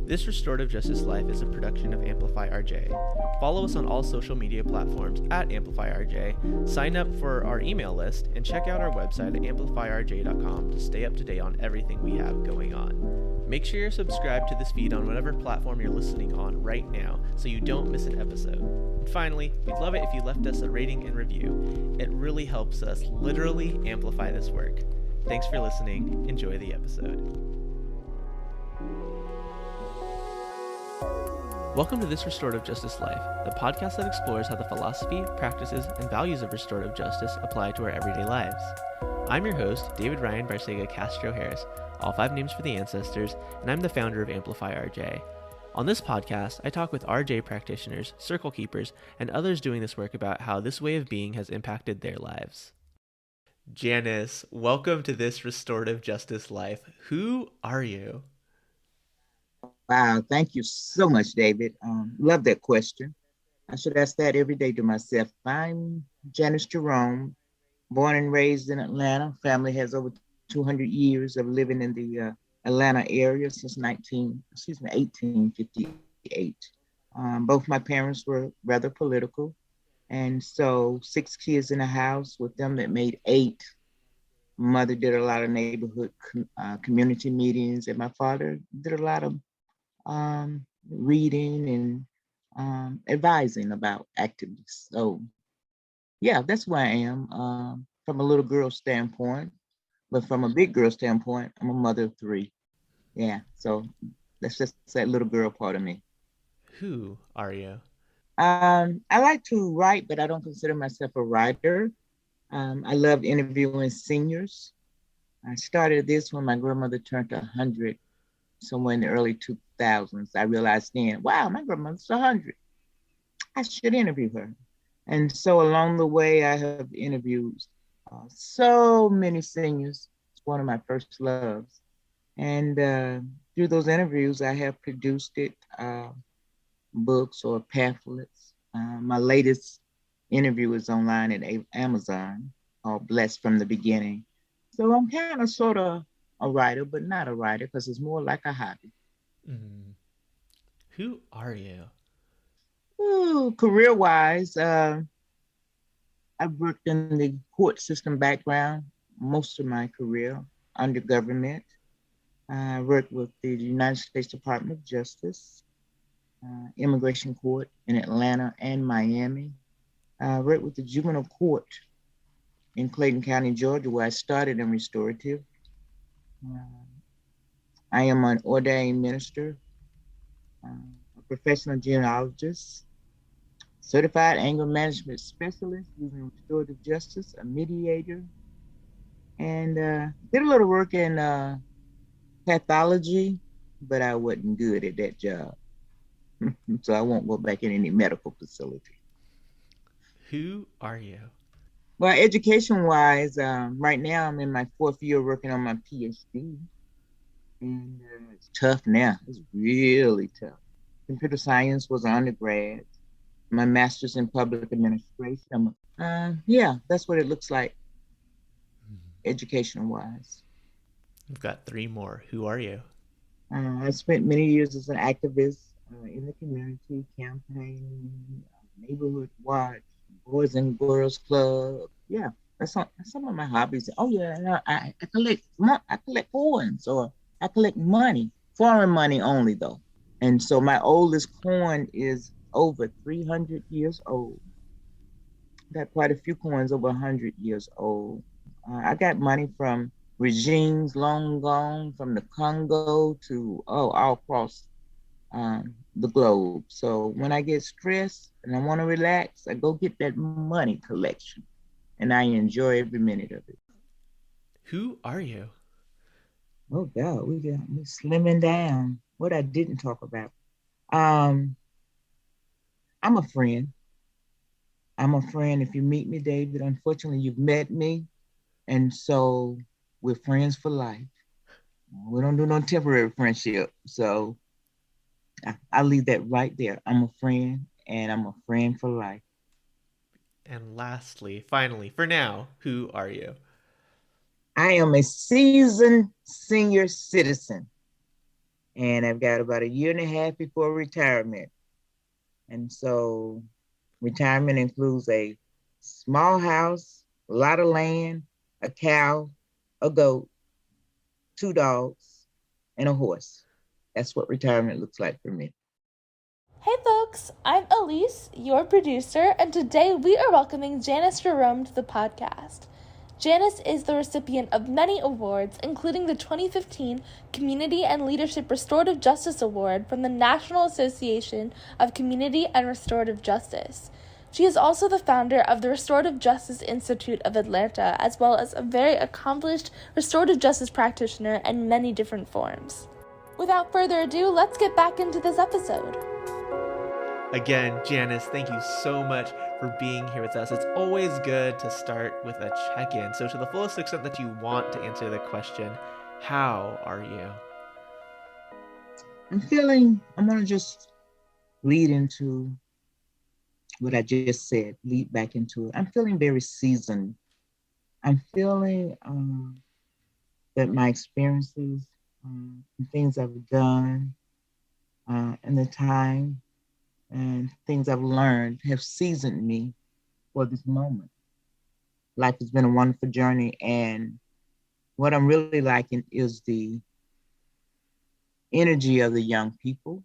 This Restorative Justice Life is a production of Amplify RJ. Follow us on all social media platforms at Amplify RJ, sign up for our email list, and check out our website at amplifyrj.com to stay up to date on everything we have going on. Make sure you're subscribed to this feed on whatever platform you're listening on right now so you don't miss an episode. And finally, we'd love it if you left us a rating and review. It really helps us literally amplify this work. Thanks for listening. Enjoy the episode. Welcome to This Restorative Justice Life, the podcast that explores how the philosophy, practices, and values of restorative justice apply to our everyday lives. I'm your host, David Ryan Barcega Castro Harris, all 5 names for the ancestors, and I'm the founder of Amplify RJ. On this podcast, I talk with RJ practitioners, circle keepers, and others doing this work about how this way of being has impacted their lives. Janice, welcome to This Restorative Justice Life. Who are you? Wow, thank you so much, David. Love that question. I should ask that every day to myself. I'm Janice Jerome, born and raised in Atlanta. Family has over 200 years of living in the Atlanta area since 1858. Both my parents were rather political, and so 6 kids in a house with them that made 8. Mother did a lot of neighborhood community meetings, and my father did a lot of reading and advising about activities. So yeah, that's where I am from a little girl standpoint, but from a big girl standpoint, I'm a mother of 3. Yeah, so that's just that little girl part of me. Who are you? I like to write, but I don't consider myself a writer. I love interviewing seniors. I started this when my grandmother turned 100, somewhere in the early 2000s. I realized then, wow, my grandmother's 100. I should interview her. And so along the way, I have interviewed so many seniors. It's one of my first loves. And through those interviews, I have produced books or pamphlets. My latest interview is online at Amazon, called Blessed from the Beginning. So I'm kind of sort of a writer, but not a writer, because it's more like a hobby. Who are you? Career-wise, I've worked in the court system background most of my career under government. I worked with the United States Department of Justice, Immigration Court in Atlanta and Miami. I worked with the Juvenile Court in Clayton County, Georgia, where I started in Restorative. I am an ordained minister, a professional genealogist, certified anger management specialist using restorative justice, a mediator, and did a little work in pathology, but I wasn't good at that job. So I won't go back in any medical facility. Who are you? Well, education-wise, right now I'm in my 4th year working on my PhD. And it's tough now. It's really tough. Computer science was an undergrad. My master's in public administration. Yeah, that's what it looks like, education-wise. We've got 3 more. Who are you? I spent many years as an activist in the community, campaigning, neighborhood watch, Boys and Girls Club. Yeah, that's some of my hobbies. Oh yeah, I collect coins, or I collect money, foreign money only though. And so my oldest coin is over 300 years old. Got quite a few coins over 100 years old. I got money from regimes long gone, from the Congo to all across the globe. So when I get stressed and I want to relax, I go get that money collection, and I enjoy every minute of it. Who are you? Oh God, we slimming down. What I didn't talk about. I'm a friend. I'm a friend. If you meet me, David, unfortunately, you've met me. And so we're friends for life. We don't do no temporary friendship. So I'll leave that right there. I'm a friend, and I'm a friend for life. And lastly, finally, for now, who are you? I am a seasoned senior citizen. and I've got about a year and a half before retirement. And so retirement includes a small house, a lot of land, a cow, a goat, 2 dogs, and a horse. That's what retirement looks like for me. Hey folks, I'm Elise, your producer, and today we are welcoming Janice Jerome to the podcast. Janice is the recipient of many awards, including the 2015 Community and Leadership Restorative Justice Award from the National Association of Community and Restorative Justice. She is also the founder of the Restorative Justice Institute of Atlanta, as well as a very accomplished restorative justice practitioner in many different forms. Without further ado, let's get back into this episode. Again, Janice, thank you so much for being here with us. It's always good to start with a check-in. So to the fullest extent that you want to answer the question, how are you? I'm going to just lead into what I just said, lead back into it. I'm feeling very seasoned. I'm feeling that my experiences and things I've done and the time and things I've learned have seasoned me for this moment. Life has been a wonderful journey, and what I'm really liking is the energy of the young people.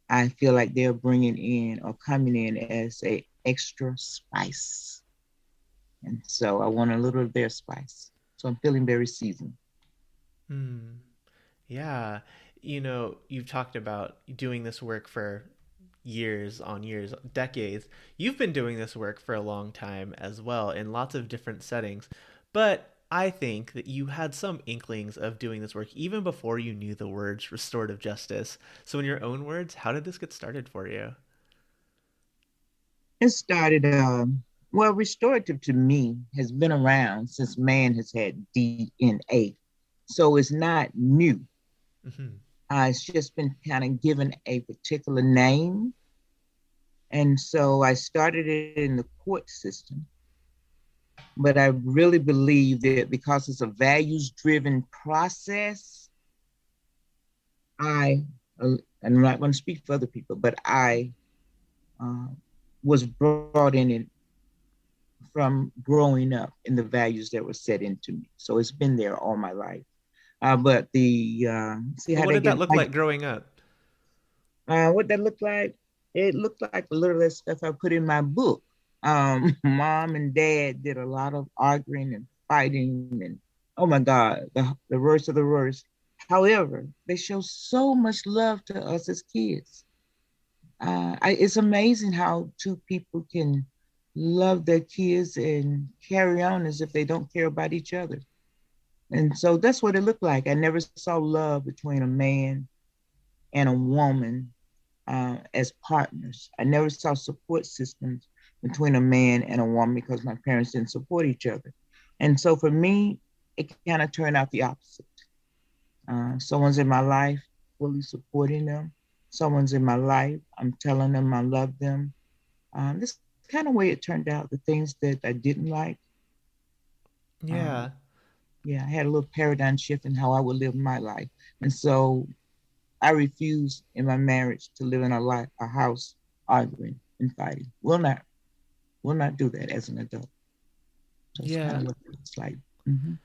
I feel like they're bringing in or coming in as a extra spice. And so I want a little of their spice. So I'm feeling very seasoned. Yeah. You've talked about doing this work for years on years, decades. You've been doing this work for a long time as well in lots of different settings. But I think that you had some inklings of doing this work even before you knew the words restorative justice. So in your own words, how did this get started for you? It started, restorative to me has been around since man has had DNA. So it's not new. Mm-hmm. It's just been kind of given a particular name. And so I started it in the court system. But I really believe that because it's a values-driven process, I'm not going to speak for other people, but I was brought in it from growing up in the values that were set into me. So it's been there all my life. But What did that look like growing up? What that looked like? It looked like a little of that stuff I put in my book. Mom and dad did a lot of arguing and fighting, and oh my God, the worst of the worst. However, they show so much love to us as kids. It's amazing how two people can love their kids and carry on as if they don't care about each other. And so that's what it looked like. I never saw love between a man and a woman as partners. I never saw support systems between a man and a woman because my parents didn't support each other. And so for me, it kind of turned out the opposite. Someone's in my life, fully supporting them. Someone's in my life, I'm telling them I love them. This kind of way it turned out, the things that I didn't like. Yeah. I had a little paradigm shift in how I would live my life. And so I refused in my marriage to live in a house arguing and fighting. Will not do that as an adult. So it's kind of what it's like. Mm-hmm.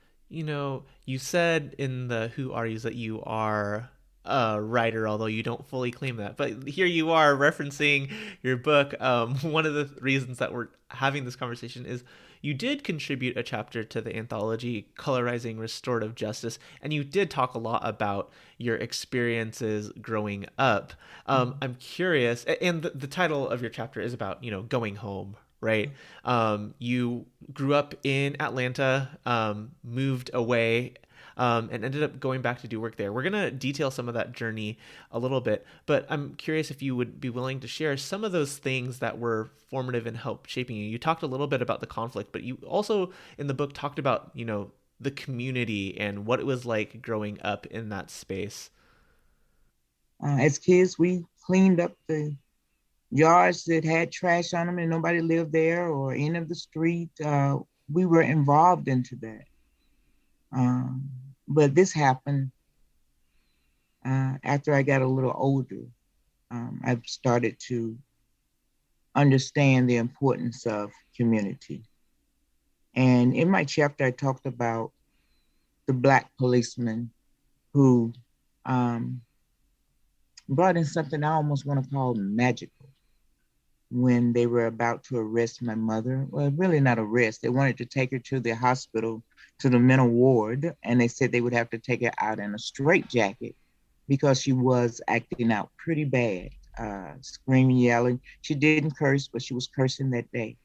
You said in the Who Are Yous that you are a writer, although you don't fully claim that. But here you are referencing your book. One of the reasons that we're having this conversation is you did contribute a chapter to the anthology Colorizing Restorative Justice, and you did talk a lot about your experiences growing up. I'm curious, and the title of your chapter is about, going home, right? You grew up in Atlanta, moved away, and ended up going back to do work there. We're going to detail some of that journey a little bit, but I'm curious if you would be willing to share some of those things that were formative and helped shaping you. You talked a little bit about the conflict, but you also in the book talked about, the community and what it was like growing up in that space. As kids, we cleaned up the yards that had trash on them and nobody lived there or end of the street. We were involved into that. But this happened after I got a little older, I've started to understand the importance of community. And in my chapter, I talked about the Black policeman who brought in something I almost want to call magical when they were about to arrest my mother. Well, really not arrest. They wanted to take her to the hospital, to the mental ward, and they said they would have to take her out in a straitjacket because she was acting out pretty bad, screaming, yelling. She didn't curse, but she was cursing that day.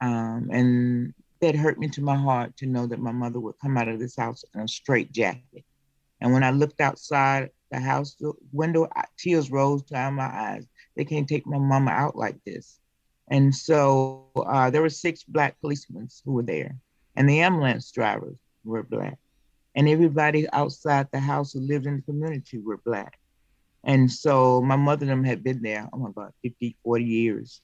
And that hurt me to my heart to know that my mother would come out of this house in a straitjacket. And when I looked outside the house window, tears rose down my eyes. They can't take my mama out like this. And so there were 6 Black policemen who were there, and the ambulance drivers were Black. And everybody outside the house who lived in the community were Black. And so my mother and them had been there, oh my God, 50, 40 years.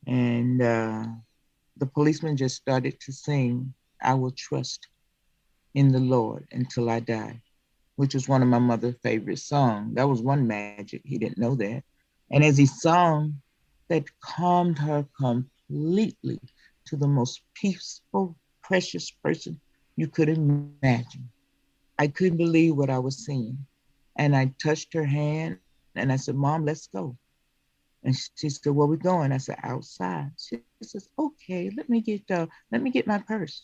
And the policeman just started to sing, "I will trust in the Lord until I die," which was one of my mother's favorite songs. That was one magic. He didn't know that. And as he sung, that calmed her completely to the most peaceful, precious person you could imagine. I couldn't believe what I was seeing. And I touched her hand and I said, "Mom, let's go." And she said, "Where we going?" I said, "Outside." She says, "Okay, let me get my purse."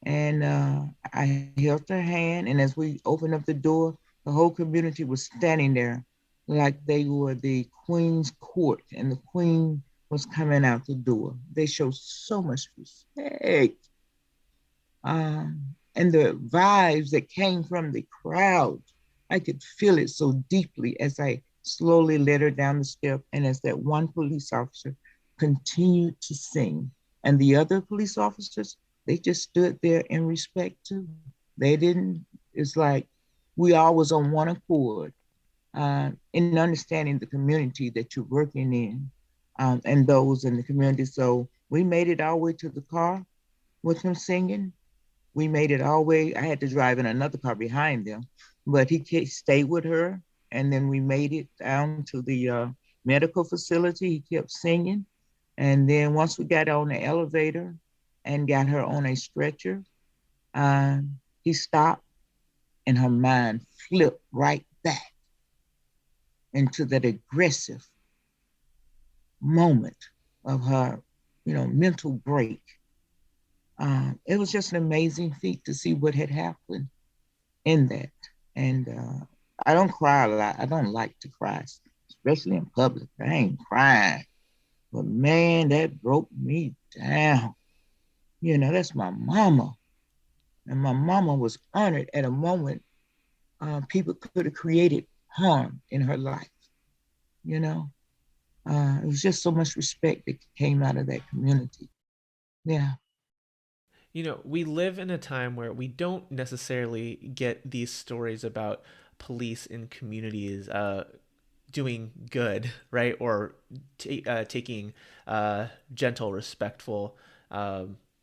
And I held her hand, and as we opened up the door, the whole community was standing there like they were the Queen's court, and the Queen was coming out the door. They showed so much respect. And the vibes that came from the crowd, I could feel it so deeply as I slowly led her down the step, and as that one police officer continued to sing. And the other police officers, they just stood there in respect too. They didn't, it's like we all was on one accord in understanding the community that you're working in and those in the community. So we made it all the way to the car with him singing. We made it all the way, I had to drive in another car behind them, but he stayed with her. And then we made it down to the medical facility. He kept singing. And then once we got on the elevator and got her on a stretcher, he stopped and her mind flipped right back into that aggressive moment of her, mental break. It was just an amazing feat to see what had happened in that. And I don't cry a lot. I don't like to cry, especially in public. I ain't crying. But man, that broke me down. That's my mama. And my mama was honored at a moment people could have created harm in her life. It was just so much respect that came out of that community. Yeah. We live in a time where we don't necessarily get these stories about police in communities doing good, right? Or taking gentle, respectful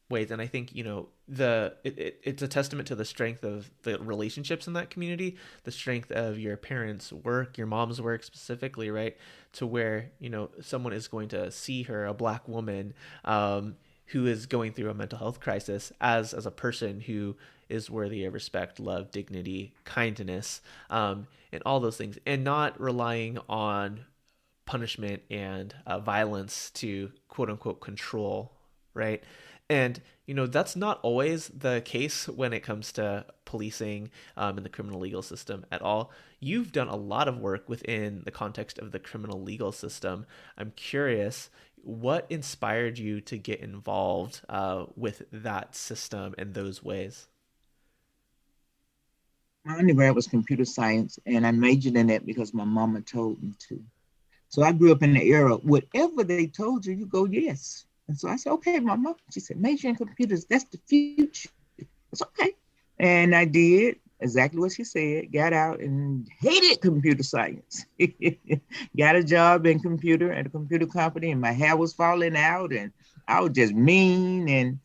ways. And I think, it's a testament to the strength of the relationships in that community, the strength of your parents' work, your mom's work specifically, right? To where, someone is going to see her, a Black woman, who is going through a mental health crisis as a person who is worthy of respect, love, dignity, kindness, and all those things, and not relying on punishment and violence to quote unquote control, right? And, that's not always the case when it comes to policing in the criminal legal system at all. You've done a lot of work within the context of the criminal legal system. I'm curious, what inspired you to get involved with that system and those ways? My undergrad was computer science, and I majored in that because my mama told me to. So I grew up in the era, whatever they told you, you go yes. And so I said, "Okay, Mama." She said, "Major in computers, that's the future." It's okay. And I did exactly what she said, got out and hated computer science. Got a job in computer at a computer company, and my hair was falling out and I was just mean, and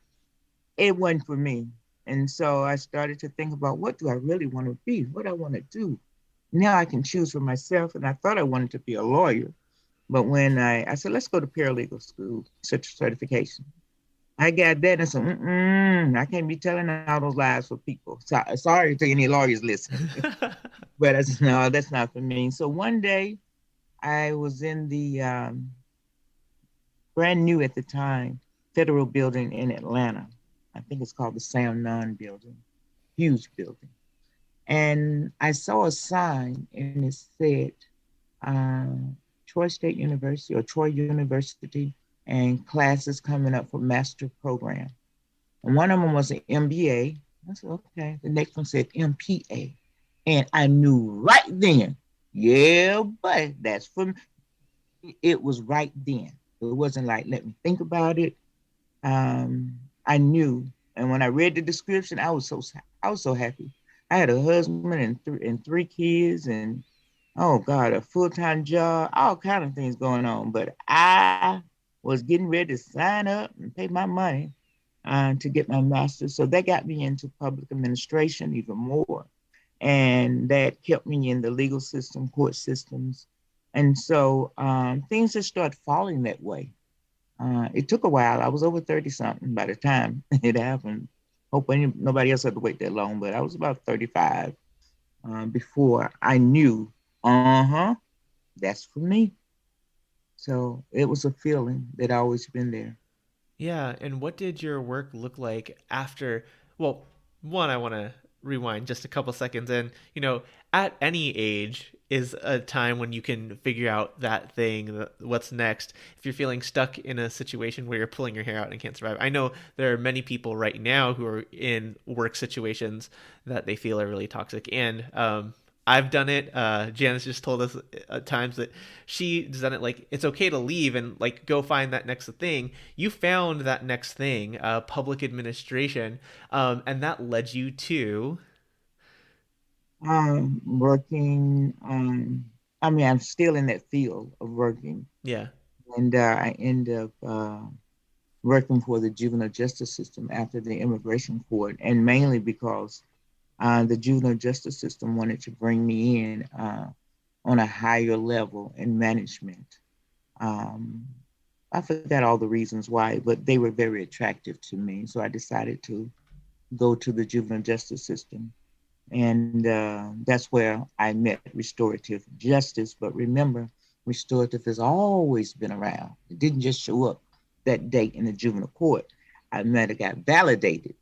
it wasn't for me. And so I started to think about, what do I really want to be? What I want to do? now I can choose for myself. And I thought I wanted to be a lawyer. But when I said, let's go to paralegal school, such certification. I got that and said, I can't be telling all those lies for people. So, sorry to any lawyers listening. But I said, no, that's not for me. So one day I was in the brand new at the time federal building in Atlanta. I think it's called the Sam Nunn building, huge building. And I saw a sign and it said, Troy State University or Troy University and classes coming up for master program. And one of them was an MBA. I said, okay. The next one said MPA. And I knew right then, yeah, but that's for me. It was right then. It wasn't like, let me think about it. I knew. And when I read the description, I was so happy. I had a husband and three kids and, oh God, a full-time job, all kind of things going on. But I was getting ready to sign up and pay my money to get my master's. So that got me into public administration even more. And that kept me in the legal system, court systems. And so things just started falling that way. It took a while. I was over 30 something by the time it happened. Hope nobody else had to wait that long, but I was about 35 before I knew, that's for me. So it was a feeling that always been there. Yeah, and what did your work look like after? Well, one, I want to rewind just a couple seconds, and at any age is a time when you can figure out that thing, what's next. If you're feeling stuck in a situation where you're pulling your hair out and can't survive, I know there are many people right now who are in work situations that they feel are really toxic, and I've done it. Janice just told us at times that she's done it. Like, it's okay to leave and like go find that next thing. You found that next thing, public administration, and that led you to working. I'm still in that field of working. Yeah. And I ended up working for the juvenile justice system after the immigration court, and mainly because the juvenile justice system wanted to bring me in on a higher level in management. I forgot all the reasons why, but they were very attractive to me. So I decided to go to the juvenile justice system. And that's where I met restorative justice. But remember, restorative has always been around. It didn't just show up that day in the juvenile court. I met it got validated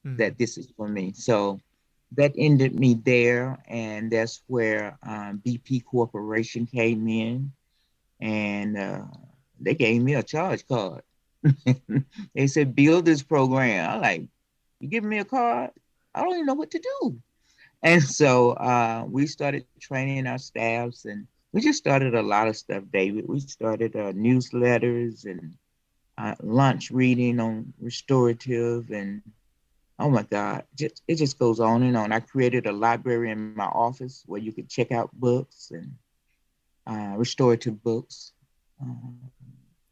that this is for me. So that ended me there. And that's where BP Corporation came in and they gave me a charge card. They said, build this program. I'm like, you giving me a card? I don't even know what to do. And so we started training our staffs and we just started a lot of stuff, David. We started newsletters and lunch reading on restorative and oh my God, it just goes on and on. I created a library in my office where you could check out books and restorative books.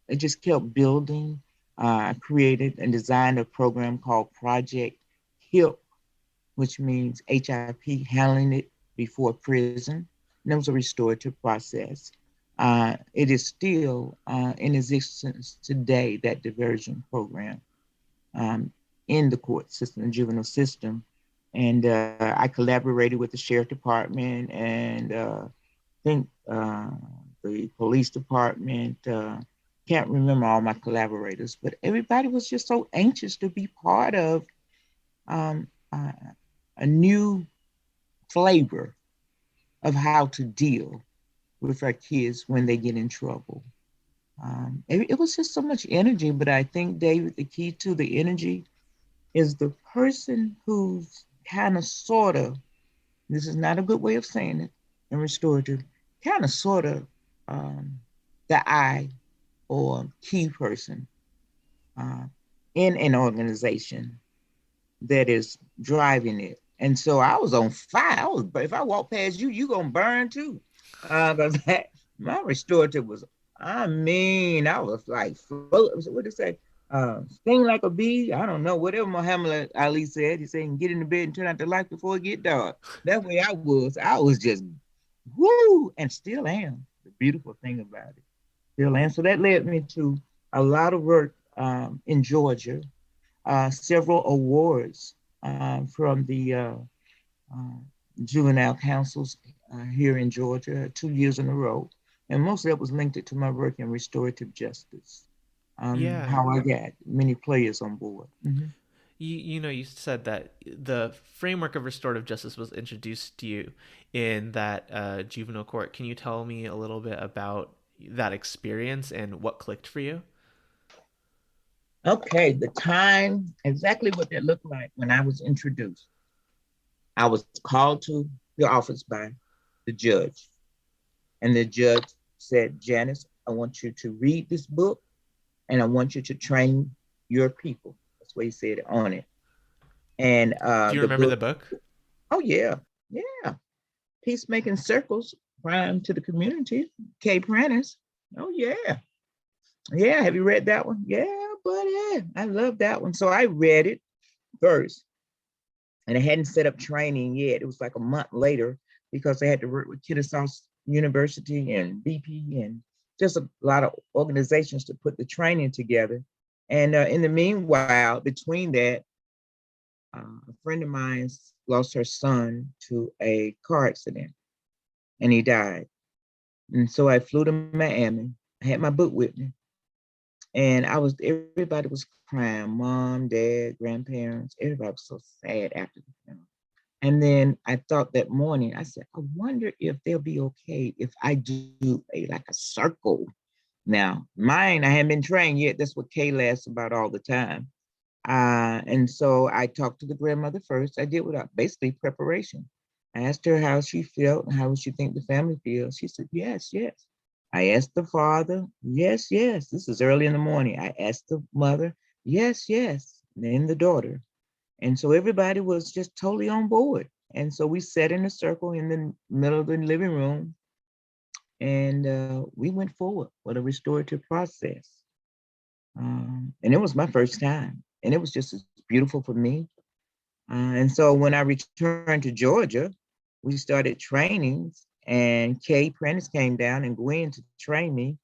It just kept building. I created and designed a program called Project HIP, which means HIP, handling it before prison. And that was a restorative process. It is still in existence today, that diversion program. In the court system, the juvenile system. And I collaborated with the sheriff department and I think the police department. Can't remember all my collaborators, but everybody was just so anxious to be part of a new flavor of how to deal with our kids when they get in trouble. It was just so much energy, but I think, David, the key to the energy is the person who's kind of sort of, this is not a good way of saying it in restorative, kind of sort of the eye or key person in an organization that is driving it. And so I was on fire. If I walk past you, you're going to burn too. My restorative was, I was like, what did it say? Sting like a bee. I don't know, whatever Muhammad Ali said. He said, "And get in the bed and turn out the light before it get dark." That way I was. I was just woo, and still am. The beautiful thing about it, still am. So that led me to a lot of work in Georgia, several awards from the uh, juvenile councils here in Georgia, 2 years in a row, and most of that was linked to my work in restorative justice. Yeah. How I got many players on board. Mhm. You said that the framework of restorative justice was introduced to you in that juvenile court. Can you tell me a little bit about that experience and what clicked for you? Okay, the time, exactly what that looked like when I was introduced. I was called to the office by the judge, and the judge said, "Janice, I want you to read this book and I want you to train your people." That's what he said on it. And Do you the remember the book, book? oh, yeah, yeah. Peacemaking Circles, Crime to the Community, K. Pranis. Oh, yeah. Yeah, have you read that one? Yeah, buddy. I love that one. So I read it first, and I hadn't set up training yet. It was like a month later because I had to work with Kennesaw University and BP and just a lot of organizations to put the training together. And in the meanwhile, between that, a friend of mine lost her son to a car accident, and he died. And so I flew to Miami. I had my book with me, and everybody was crying, mom, dad, grandparents, everybody was so sad after the funeral. And then I thought that morning, I said, I wonder if they'll be okay if I do a circle. Now, mine, I haven't been trained yet. That's what Kay laughs about all the time. And so I talked to the grandmother first. I did without basically preparation. I asked her how she felt and how would she think the family feels. She said, yes, yes. I asked the father, yes, yes. This is early in the morning. I asked the mother, yes, yes. And then the daughter. And so everybody was just totally on board. And so we sat in a circle in the middle of the living room, and we went forward with a restorative process. And it was my first time. And it was just as beautiful for me. And so when I returned to Georgia, we started trainings, and Kay Prentice came down and Gwen to train me.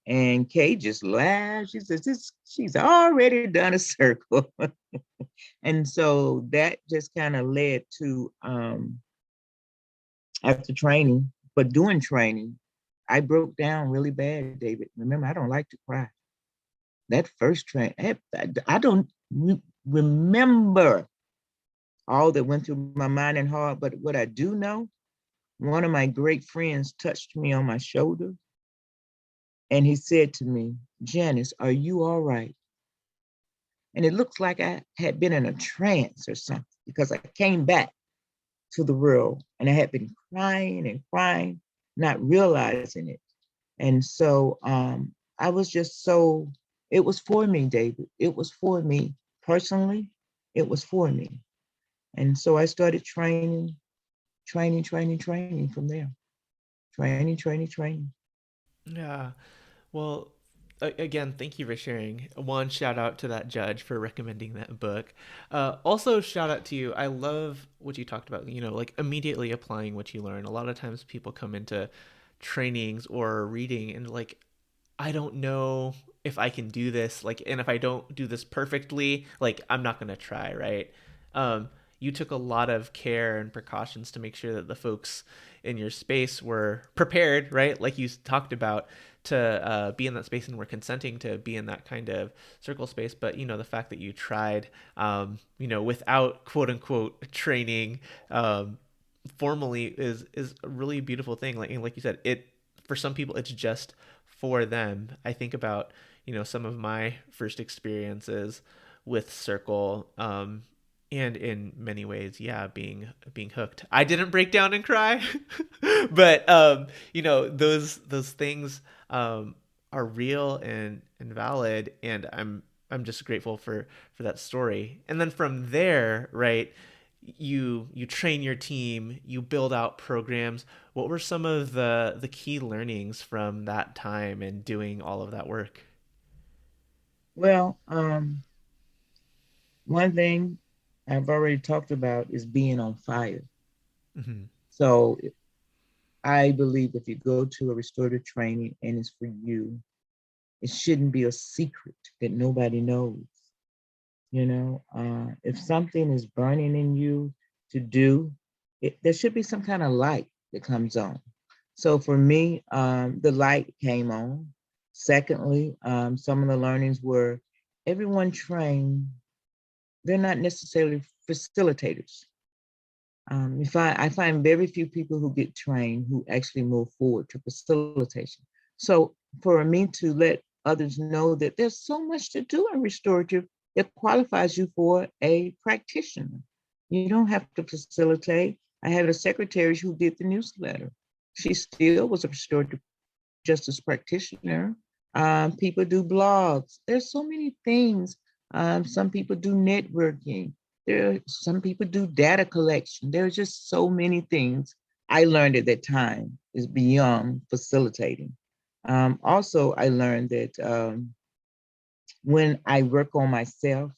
And Kay just laughed. She says, she's already done a circle. And so that just kind of led to after training, but doing training, I broke down really bad, David. Remember, I don't like to cry. That first train, I don't remember all that went through my mind and heart, but what I do know, one of my great friends touched me on my shoulder, and he said to me, Janice, are you all right? And it looks like I had been in a trance or something, because I came back to the world and I had been crying and crying, not realizing it. And so I was just so, it was for me, David. It was for me personally. It was for me. And so I started training from there. Training. Yeah. Well, again, thank you for sharing. One, shout out to that judge for recommending that book. Also, shout out to you. I love what you talked about, like immediately applying what you learn. A lot of times people come into trainings or reading and like, I don't know if I can do this. Like, and if I don't do this perfectly, like, I'm not going to try, right? You took a lot of care and precautions to make sure that the folks in your space were prepared, right? Like you talked about, to be in that space and were consenting to be in that kind of circle space. But the fact that you tried, without quote unquote training, formally is a really beautiful thing. Like you said, it for some people it's just for them. I think about some of my first experiences with circle, and in many ways, yeah, being hooked. I didn't break down and cry, but those things are real and valid, and I'm just grateful for that story. And then from there, right, you train your team, you build out programs. What were some of the key learnings from that time and doing all of that work? Well, one thing I've already talked about is being on fire. Hmm. So I believe if you go to a restorative training and it's for you, it shouldn't be a secret that nobody knows. If something is burning in you to do, there should be some kind of light that comes on. So for me, the light came on. Secondly, some of the learnings were everyone trained, they're not necessarily facilitators. I find very few people who get trained who actually move forward to facilitation. So for me to let others know that there's so much to do in restorative that qualifies you for a practitioner. You don't have to facilitate. I had a secretary who did the newsletter. She still was a restorative justice practitioner. People do blogs. There's so many things. Some people do networking. Some people do data collection. There's just so many things I learned at that time is beyond facilitating. Also, I learned that when I work on myself,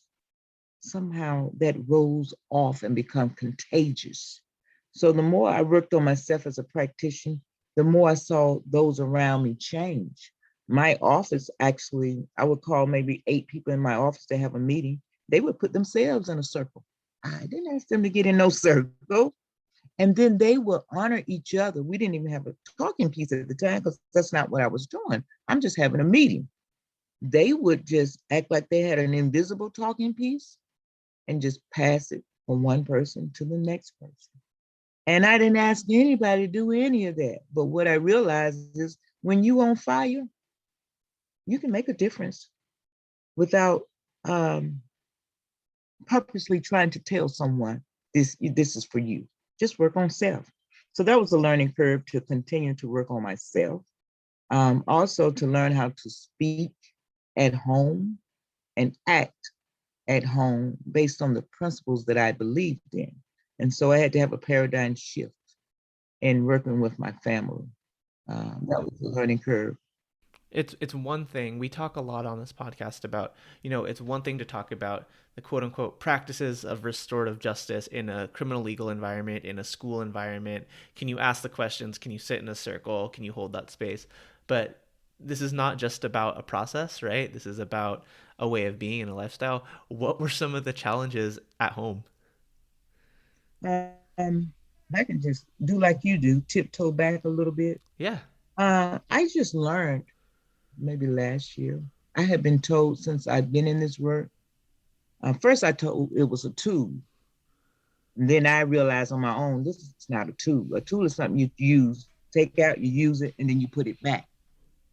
somehow that rolls off and become contagious. So the more I worked on myself as a practitioner, the more I saw those around me change. My office actually, I would call maybe 8 people in my office to have a meeting. They would put themselves in a circle. I didn't ask them to get in no circle. And then they will honor each other. We didn't even have a talking piece at the time because that's not what I was doing. I'm just having a meeting. They would just act like they had an invisible talking piece and just pass it from one person to the next person. And I didn't ask anybody to do any of that. But what I realized is when you on fire, you can make a difference without purposely trying to tell someone this is for you. Just work on self. So that was a learning curve to continue to work on myself. Also to learn how to speak at home and act at home based on the principles that I believed in. And so I had to have a paradigm shift in working with my family. That was a learning curve. It's one thing we talk a lot on this podcast about, it's one thing to talk about the quote unquote practices of restorative justice in a criminal legal environment, in a school environment. Can you ask the questions? Can you sit in a circle? Can you hold that space? But this is not just about a process, right? This is about a way of being and a lifestyle. What were some of the challenges at home? Um, I can just do like you do, tiptoe back a little bit. Yeah. I just learned maybe last year. I had been told since I've been in this work. First, I told it was a tool. And then I realized on my own, this is not a tool. A tool is something you use, take out, you use it, and then you put it back.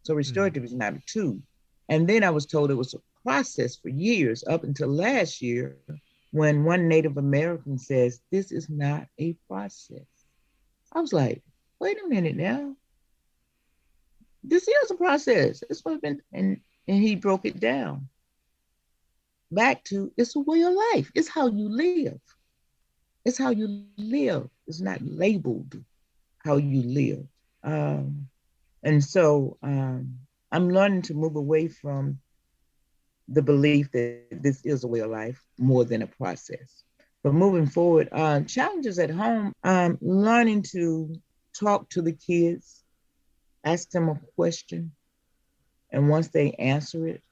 So Mm. restorative is not a tool. And then I was told it was a process for years, up until last year, when one Native American says, this is not a process. I was like, wait a minute now. This is a process. It's what been, and he broke it down back to it's a way of life. It's how you live. It's how you live. It's not labeled how you live. Um, and so I'm learning to move away from the belief that this is a way of life more than a process. But moving forward, challenges at home, learning to talk to the kids, ask them a question, and once they answer it,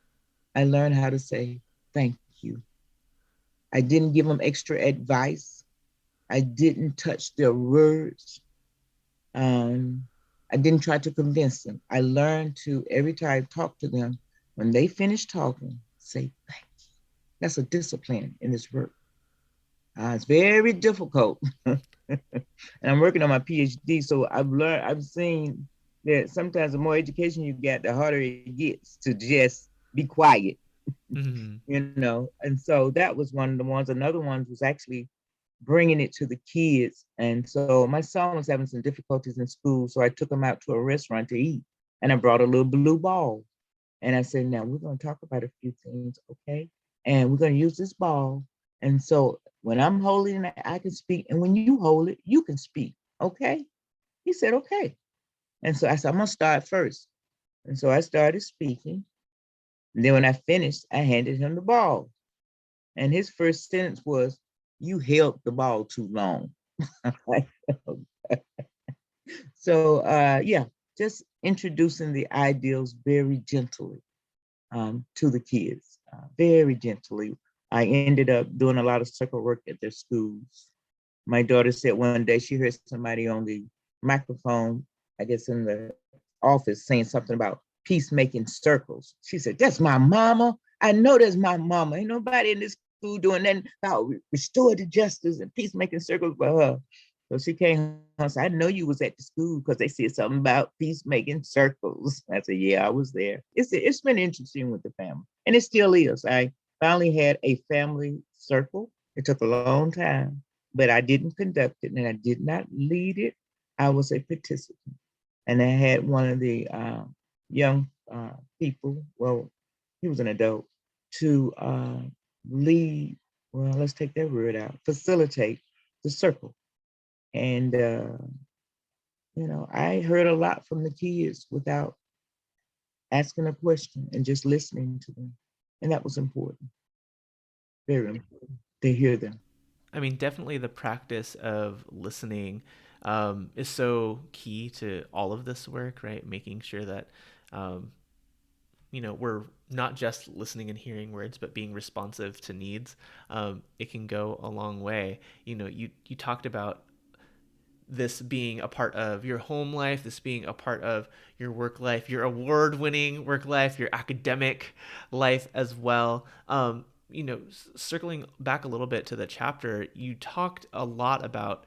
I learned how to say thank you. I didn't give them extra advice. I didn't touch their words. Um, I didn't try to convince them. I learned to, every time I talk to them, when they finish talking, say thank you. That's a discipline in this work. It's very difficult. And I'm working on my PhD, so I've seen that sometimes the more education you get, the harder it gets to just be quiet, Mm. And so that was one of the ones. Another one was actually bringing it to the kids. And so my son was having some difficulties in school, so I took him out to a restaurant to eat, and I brought a little blue ball. And I said, now we're going to talk about a few things, okay? And we're going to use this ball. And so when I'm holding it, I can speak. And when you hold it, you can speak, okay? He said, okay. And so I said, I'm going to start first. And so I started speaking. And then when I finished, I handed him the ball. And his first sentence was, "You held the ball too long." So yeah, just introducing the ideals very gently to the kids, very gently. I ended up doing a lot of circle work at their schools. My daughter said one day she heard somebody on the microphone, I guess in the office, saying something about peacemaking circles. She said, "That's my mama. I know that's my mama. Ain't nobody in this school doing nothing about restorative justice and peacemaking circles but her." So she came home and said, "I know you was at the school because they said something about peacemaking circles." I said, "Yeah, I was there." It's been interesting with the family, and it still is. I finally had a family circle. It took a long time, but I didn't conduct it and I did not lead it. I was a participant. And I had one of the young people, well, he was an adult, to lead, well, let's take that word out, facilitate the circle. And, I heard a lot from the kids without asking a question and just listening to them. And that was important, very important to hear them. I mean, definitely the practice of listening is so key to all of this work, right? Making sure that, we're not just listening and hearing words, but being responsive to needs. It can go a long way. You talked about this being a part of your home life, this being a part of your work life, your award-winning work life, your academic life as well. Circling back a little bit to the chapter, you talked a lot about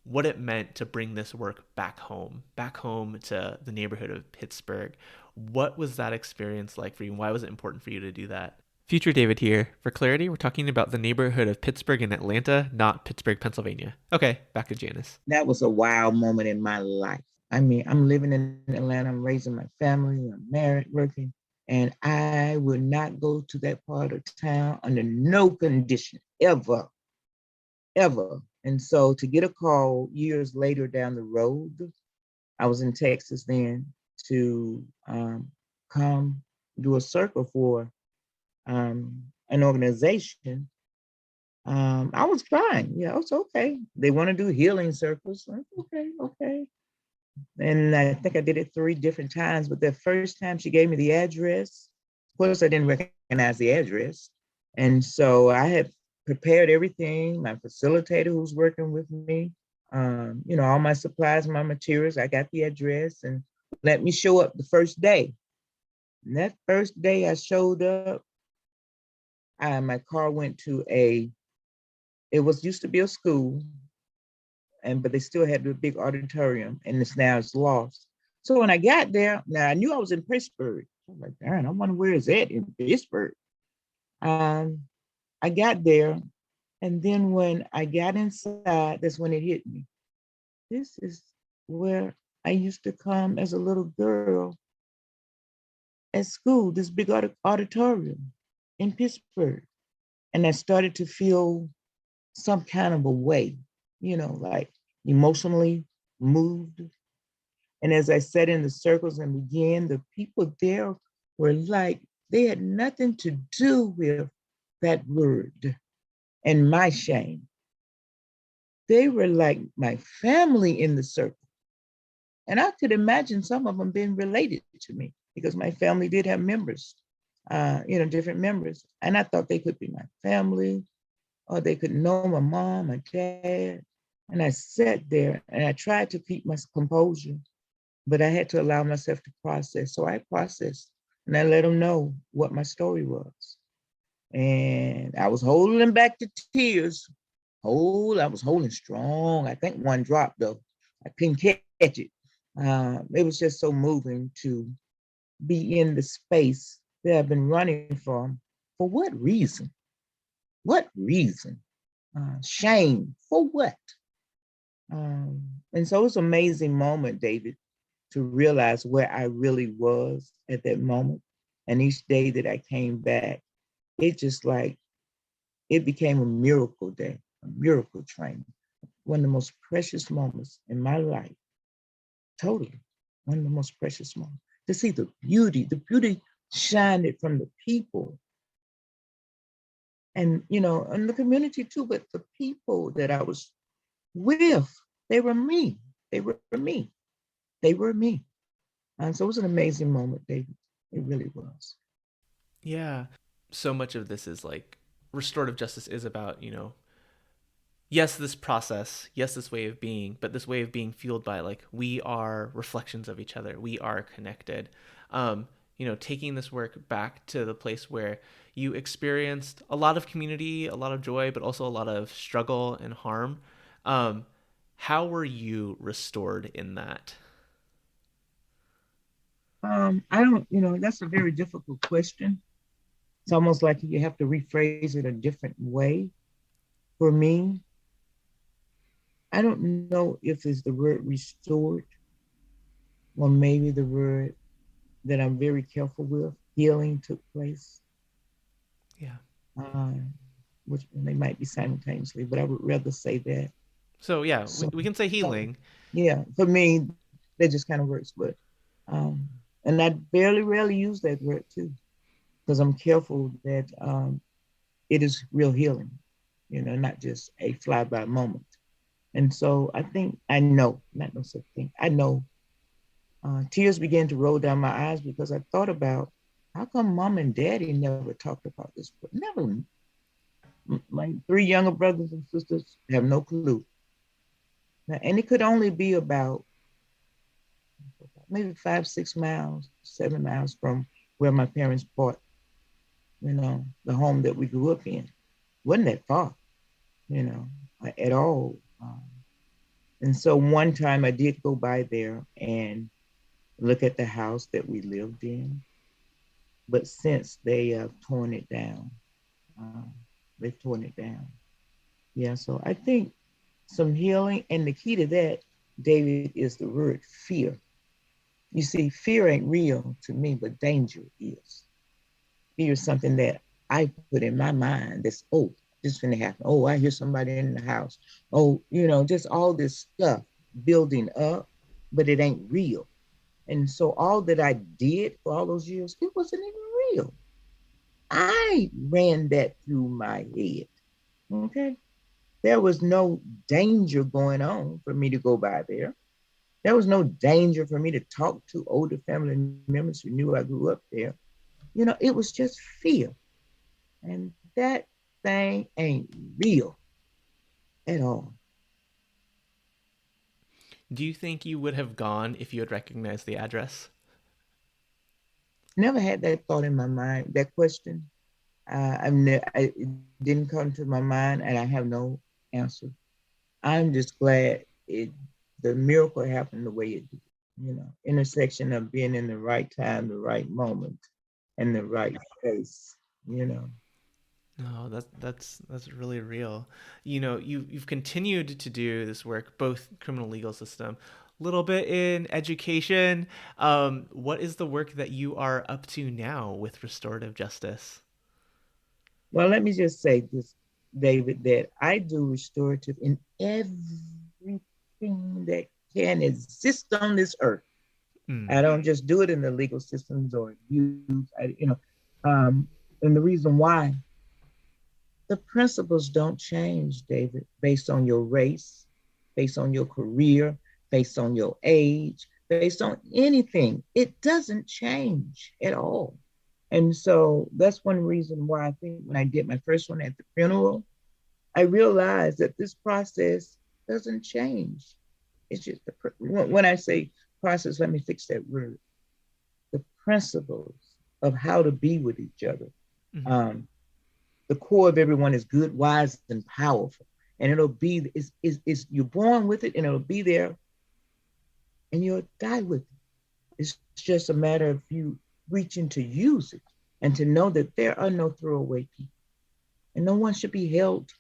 what it meant to bring this work back home to the neighborhood of Pittsburgh. What was that experience like for you? And why was it important for you to do that? Future David here. For clarity, we're talking about the neighborhood of Pittsburgh in Atlanta, not Pittsburgh, Pennsylvania. Okay, back to Janice. That was a wild moment in my life. I mean, I'm living in Atlanta, I'm raising my family, I'm married, working, and I would not go to that part of town under no condition, ever, ever. And so to get a call years later down the road, I was in Texas then, to come do a circle for an organization. I was fine. Yeah, it's okay. They want to do healing circles. Okay. And I think I did it 3 different times, but the first time she gave me the address, of course I didn't recognize the address. And so I had prepared everything, my facilitator who's working with me, all my supplies, my materials, I got the address and let me show up the first day. And that first day I showed up, my car went to it was used to be a school, but they still had the big auditorium, and it's lost. So when I got there, now I knew I was in Pittsburgh. I was like, darn, I wonder where is that in Pittsburgh. I got there, and then when I got inside, that's when it hit me. This is where I used to come as a little girl at school, this big auditorium in Pittsburgh. And I started to feel some kind of a way, like emotionally moved. And as I sat in the circles and began, the people there were like, they had nothing to do with that word and my shame. They were like my family in the circle. And I could imagine some of them being related to me because my family did have members, different members. And I thought they could be my family, or they could know my mom, my dad. And I sat there and I tried to keep my composure, but I had to allow myself to process. So I processed and I let them know what my story was. And I was holding back the tears. I was holding strong. I think one dropped though. I couldn't catch it. It was just so moving to be in the space that I've been running from. For what reason? What reason? Shame for what? And so it was an amazing moment, David, to realize where I really was at that moment. And each day that I came back, it became a miracle day, a miracle train. One of the most precious moments in my life. Totally. One of the most precious moments. To see the beauty shined it from the people and, and the community too, but the people that I was with, they were me. They were me. They were me. And so it was an amazing moment, David. It really was. Yeah. So much of this is like restorative justice is about, yes, this process, yes, this way of being, but this way of being fueled by like we are reflections of each other. We are connected. Taking this work back to the place where you experienced a lot of community, a lot of joy, but also a lot of struggle and harm. How were you restored in that? I don't, that's a very difficult question. It's almost like you have to rephrase it a different way. For me, I don't know if it's the word restored or maybe the word that I'm very careful with. Healing took place. Yeah. Which they might be simultaneously, but I would rather say that. So yeah, we can say healing. Yeah, for me, that just kind of works. But and I rarely use that word too, because I'm careful that it is real healing, not just a fly-by moment. And so I think I know, not no such thing. I know tears began to roll down my eyes because I thought about how come mom and daddy never talked about this? But never. My three younger brothers and sisters have no clue. Now, and it could only be about maybe 5, 6 miles, 7 miles from where my parents bought, the home that we grew up in. Wasn't that far, at all. And so one time I did go by there and look at the house that we lived in. But since they have torn it down, they've torn it down. Yeah, so I think some healing, and the key to that, David, is the word fear. You see, fear ain't real to me, but danger is. Fear is something that I put in my mind that's, oh, this is going to happen. Oh, I hear somebody in the house. Oh, just all this stuff building up, but it ain't real. And so all that I did for all those years, it wasn't even real. I ran that through my head. Okay. There was no danger going on for me to go by there. There was no danger for me to talk to older family members who knew I grew up there. It was just fear. And that thing ain't real at all. Do you think you would have gone if you had recognized the address? Never had that thought in my mind, that question. It didn't come to my mind, and I have no answer. I'm just glad the miracle happened the way it did. Intersection of being in the right time, the right moment, and the right place. No, that's really real. You've continued to do this work, both criminal legal system, a little bit in education. What is the work that you are up to now with restorative justice? Well, let me just say this, David, that I do restorative in everything that can exist on this earth. I don't just do it in the legal systems or abuse, and the reason why, the principles don't change, David, based on your race, based on your career, based on your age, based on anything. It doesn't change at all. And so that's one reason why I think when I did my first one at the funeral, I realized that this process doesn't change. It's just, when I say process, let me fix that word. The principles of how to be with each other. Mm-hmm. The core of everyone is good, wise, and powerful. And it'll be, it's you're born with it and it'll be there and you'll die with it. It's just a matter of you reaching to use it and to know that there are no throwaway people. And no one should be held,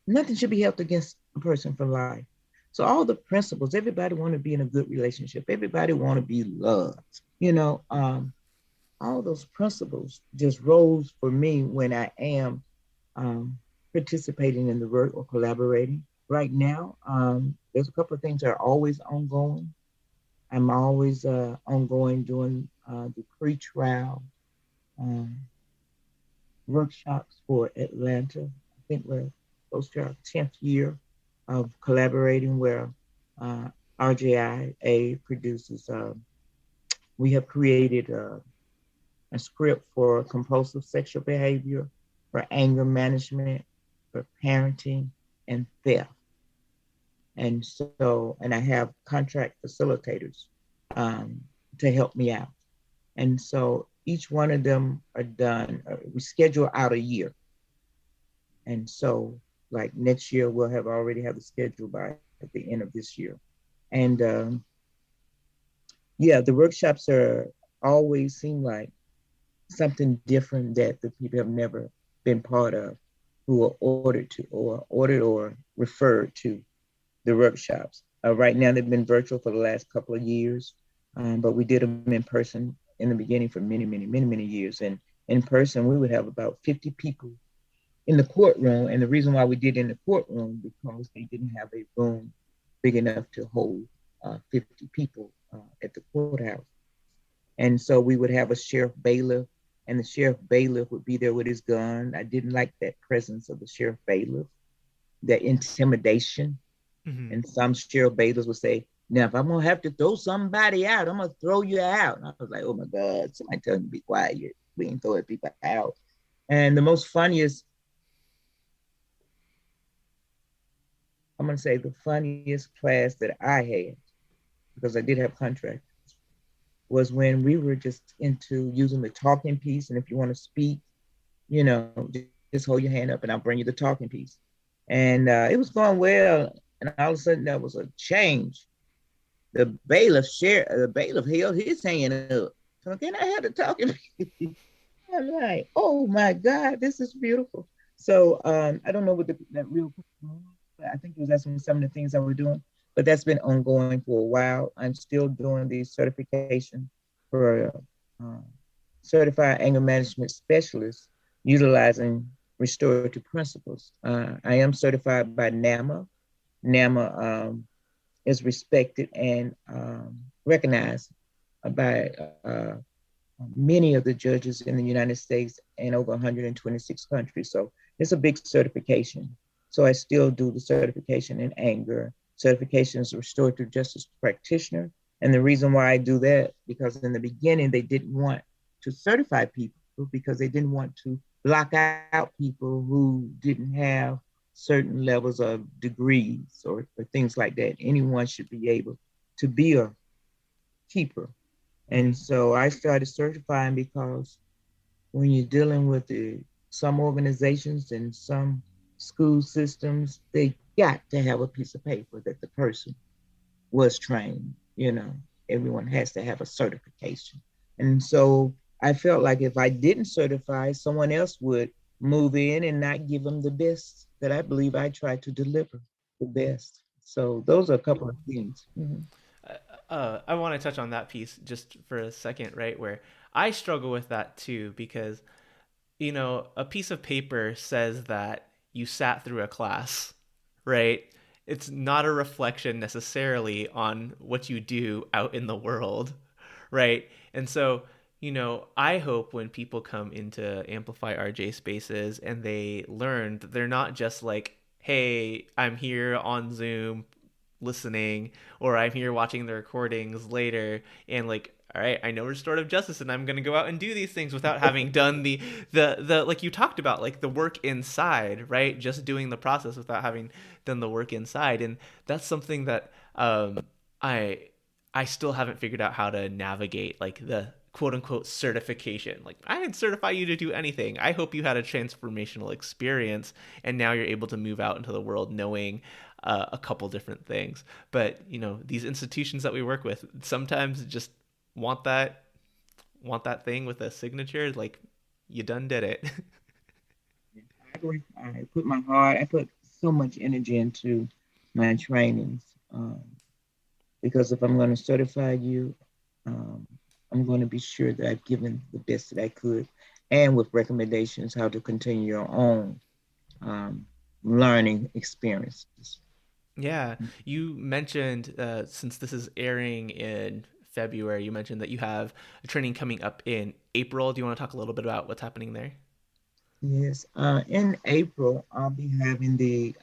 nothing should be held against a person for life. So all the principles, everybody want to be in a good relationship. Everybody want to be loved. All those principles just rose for me when I am participating in the work or collaborating. Right now, there's a couple of things that are always ongoing. I'm always ongoing doing the pre-trial um, workshops for Atlanta. I think we're close to our 10th year of collaborating where uh, RJIA produces, we have created a script for compulsive sexual behavior, for anger management, for parenting, and theft. And I have contract facilitators um, to help me out. And so each one of them are done, we schedule out a year. And so like next year, we'll have already have the schedule by at the end of this year. And yeah, the workshops are always seem like something different that the people have never been part of who are ordered or referred to the workshops. Right now, they've been virtual for the last couple of years, but we did them in person in the beginning for many years. And in person, we would have about 50 people in the courtroom. And the reason why we did it in the courtroom because they didn't have a room big enough to hold 50 people at the courthouse. And so we would have a sheriff bailiff, and the sheriff bailiff would be there with his gun. I didn't like that presence of the sheriff bailiff, that intimidation. Mm-hmm. And some sheriff bailiffs would say, now, if I'm going to have to throw somebody out, I'm going to throw you out. And I was like, oh my God, somebody tell me to be quiet. We ain't throwing people out. And the most funniest, I'm going to say the funniest class that I had, because I did have contract, was when we were just into using the talking piece. And if you want to speak, you know, just hold your hand up and I'll bring you the talking piece. And it was going well. And all of a sudden there was a change. The bailiff held his hand up. So then I had to talking piece. I'm like, oh my God, this is beautiful. So I don't know what that real, but I think it was asking some of the things that we're doing. But that's been ongoing for a while. I'm still doing the certification for certified anger management specialist utilizing restorative principles. I am certified by NAMA. NAMA is respected and recognized by many of the judges in the United States and over 126 countries. So it's a big certification. So I still do the certification in anger, certification as a restorative justice practitioner. And the reason why I do that, because in the beginning, they didn't want to certify people because they didn't want to block out people who didn't have certain levels of degrees or things like that. Anyone should be able to be a keeper. And so I started certifying because when you're dealing with some organizations and some school systems, they got to have a piece of paper that the person was trained. You know, everyone has to have a certification. And so I felt like if I didn't certify, someone else would move in and not give them the best that I believe I try to deliver the best. So those are a couple of things. Mm-hmm. I want to touch on that piece just for a second, right? Where I struggle with that too, because, you know, a piece of paper says that you sat through a class, right? It's not a reflection necessarily on what you do out in the world, right? And so, you know, I hope when people come into Amplify RJ spaces and they learn that they're not just like, hey, I'm here on Zoom listening, or I'm here watching the recordings later and like, all right, I know restorative justice and I'm going to go out and do these things without having done the like you talked about, like the work inside, right? Just doing the process without having done the work inside. And that's something that I still haven't figured out how to navigate, like the quote unquote certification. Like, I didn't certify you to do anything. I hope you had a transformational experience and now you're able to move out into the world knowing a couple different things. But, you know, these institutions that we work with sometimes just want that thing with a signature. Like, you done did it. I put so much energy into my trainings because if I'm going to certify you, I'm going to be sure that I've given the best that I could, and with recommendations how to continue your own learning experiences. Yeah, you mentioned since this is airing in February. You mentioned that you have a training coming up in April. Do you want to talk a little bit about what's happening there? Yes. In April, I'll be having the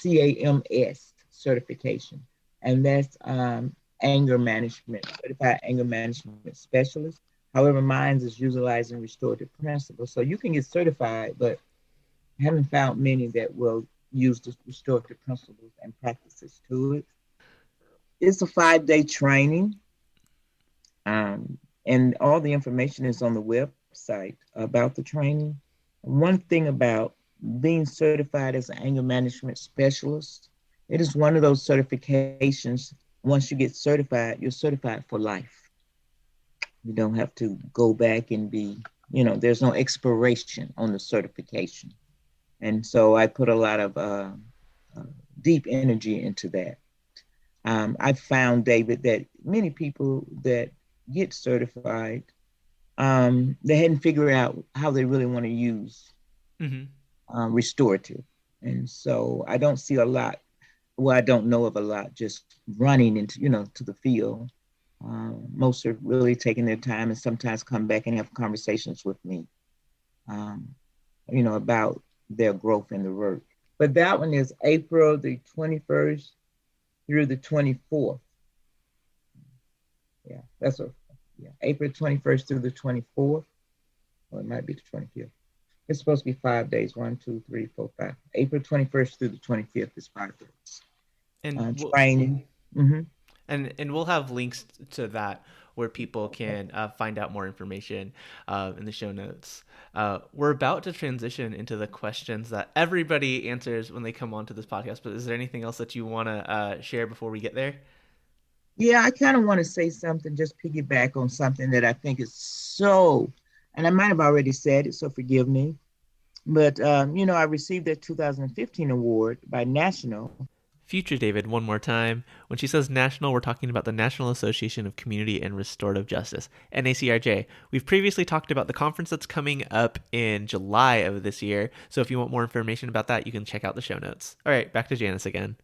CAMS certification, and that's anger management, certified anger management specialist. However, mine is utilizing restorative principles. So you can get certified, but I haven't found many that will use the restorative principles and practices to it. It's a 5-day training, and all the information is on the website about the training. One thing about being certified as an anger management specialist, it is one of those certifications. Once you get certified, you're certified for life. You don't have to go back and there's no expiration on the certification. And so I put a lot of deep energy into that. I found, David, that many people that get certified, they hadn't figured out how they really want to use restorative. And so I don't see a lot, well, I don't know of a lot just running into, to the field. Most are really taking their time and sometimes come back and have conversations with me, about their growth in the work. But that one is April the 21st through the 24th. Yeah, April 21st through the 24th. Or it might be the 25th. It's supposed to be 5 days. 1, 2, 3, 4, 5. April 21st through the 25th is 5 days. And training. And we'll have links to that where people can find out more information in the show notes. We're about to transition into the questions that everybody answers when they come onto this podcast, but is there anything else that you want to share before we get there? Yeah, I kind of want to say something, just piggyback on something that I think is and I might have already said it, so forgive me. But, I received that 2015 award by National. Future David, one more time. When she says national, we're talking about the National Association of Community and Restorative Justice, NACRJ. We've previously talked about the conference that's coming up in July of this year. So if you want more information about that, you can check out the show notes. All right, back to Janice again.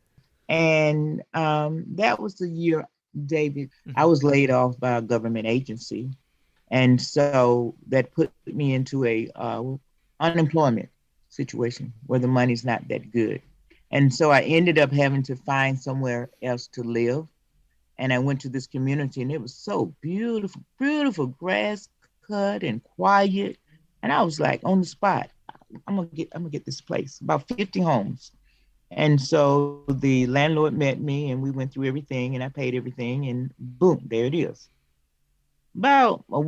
And that was the year, David, I was laid off by a government agency. And so that put me into a unemployment situation where the money's not that good. And so I ended up having to find somewhere else to live. And I went to this community and it was so beautiful, beautiful, grass cut and quiet. And I was like, on the spot, I'm gonna get this place, about 50 homes. And so the landlord met me and we went through everything and I paid everything and boom, there it is. About a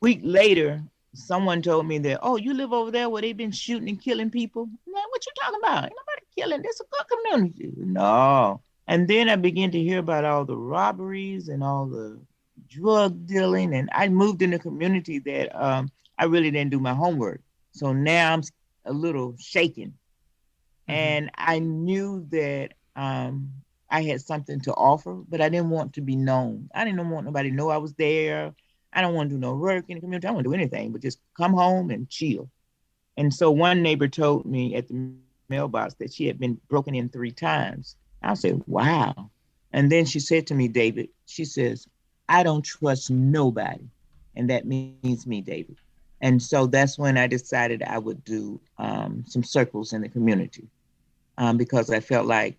week later, someone told me that, oh, you live over there where they've been shooting and killing people? Man, what you talking about? Ain't nobody killing. This is a good community. No. And then I began to hear about all the robberies and all the drug dealing. And I moved in a community that I really didn't do my homework. So now I'm a little shaken. And I knew that I had something to offer, but I didn't want to be known. I didn't want nobody to know I was there. I don't want to do no work in the community. I don't want to do anything, but just come home and chill. And so one neighbor told me at the mailbox that she had been broken in 3 times. I said, wow. And then she said to me, David, she says, I don't trust nobody. And that means me, David. And so that's when I decided I would do some circles in the community because I felt like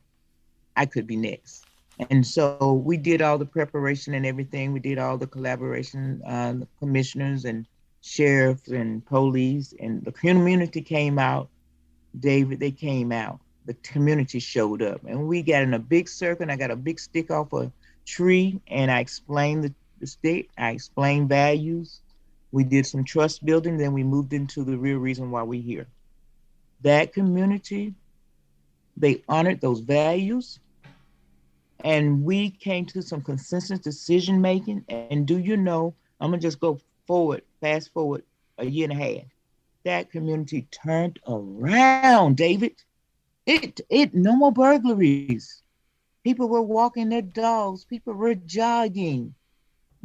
I could be next. And so we did all the preparation and everything. We did all the collaboration, the commissioners and sheriffs and police, and the community came out. David, they came out. The community showed up. And we got in a big circle, and I got a big stick off a tree, and I explained the stick. I explained values. We did some trust building, then we moved into the real reason why we're here. That community, they honored those values. And we came to some consensus decision making. And do you know, I'm gonna just go fast forward a year and a half. That community turned around, David. It no more burglaries. People were walking their dogs. People were jogging.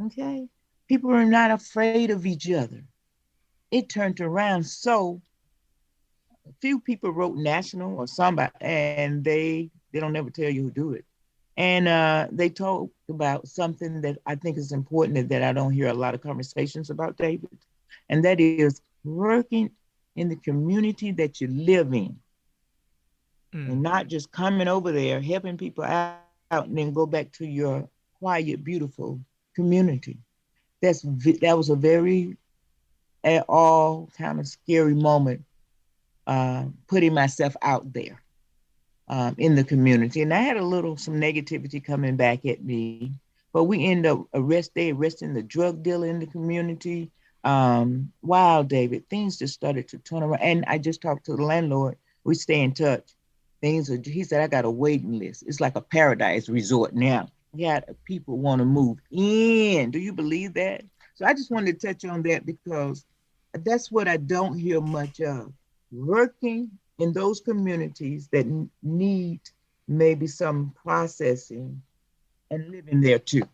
Okay, people were not afraid of each other. It turned around. So a few people wrote national or somebody, and they don't ever tell you who do it. And they talked about something that I think is important and that I don't hear a lot of conversations about, David, and that is working in the community that you live in and not just coming over there, helping people out and then go back to your quiet, beautiful community. That was a very at all kind of scary moment, putting myself out there in the community. And I had some negativity coming back at me, but we end up arresting the drug dealer in the community. Wow, David, things just started to turn around. And I just talked to the landlord. We stay in touch. He said, I got a waiting list. It's like a paradise resort now. Yeah, people want to move in. Do you believe that? So I just wanted to touch on that because that's what I don't hear much of. Working in those communities that need maybe some processing and living there too.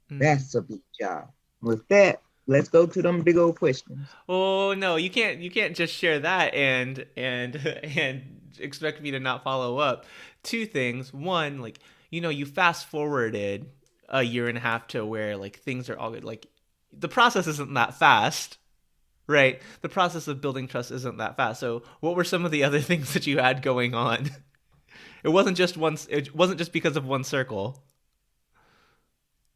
That's a big job. With that, let's go to them big old questions. Oh no, you can't just share that and expect me to not follow up. Two things. One, like, you fast forwarded a year and a half to where like things are all good. Like the process isn't that fast, right? The process of building trust isn't that fast. So what were some of the other things that you had going on? It wasn't just because of one circle.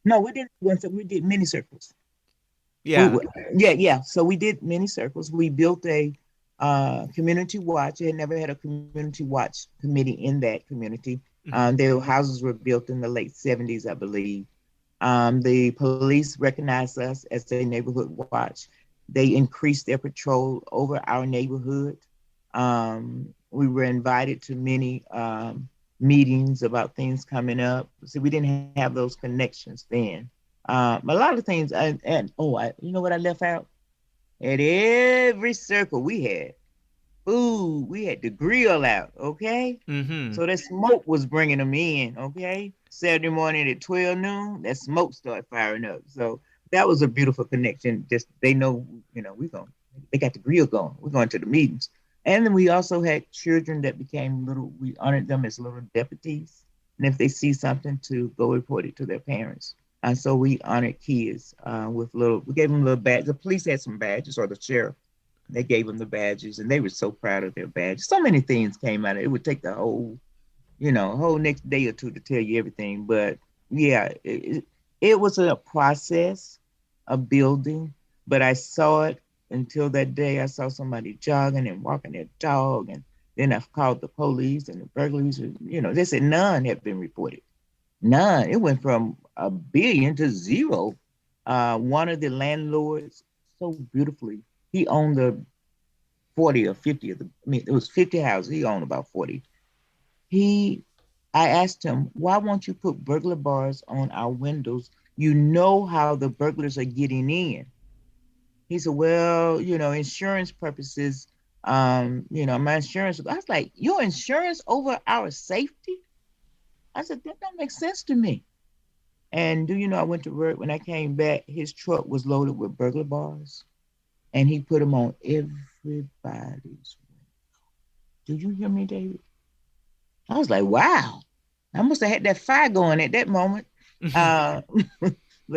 No, we did once. We did many circles. Yeah. Yeah. So we did many circles. We built a community watch. I had never had a community watch committee in that community. Their houses were built in the late 70s, I believe. The police recognized us as a neighborhood watch. They increased their patrol over our neighborhood. We were invited to many meetings about things coming up. So we didn't have those connections then. A lot of things, you know what I left out? At every circle we had food, we had the grill out, okay? So that smoke was bringing them in, okay? Saturday morning at 12 noon, that smoke started firing up. So that was a beautiful connection. Just they know, they got the grill going. We're going to the meetings. And then we also had children that became we honored them as little deputies. And if they see something, to go report it to their parents. And so we honored kids we gave them little badges. The police had some badges, or the sheriff. They gave them the badges, and they were so proud of their badges. So many things came out of it. It would take the whole next day or two to tell you everything. But yeah, it was a process of building, but I saw it until that day. I saw somebody jogging and walking their dog, and then I called the police, and the burglaries, they said none had been reported. None. It went from 1 billion to 0. One of the landlords, so beautifully, he owned the 40 or 50 it was 50 houses. He owned about 40. I asked him, why won't you put burglar bars on our windows? You know how the burglars are getting in. He said, well, insurance purposes, my insurance. I was like, your insurance over our safety? I said, that don't make sense to me. And do you know, I went to work. When I came back, his truck was loaded with burglar bars, and he put them on everybody's window. Do you hear me, David? I was like, wow, I must have had that fire going at that moment. But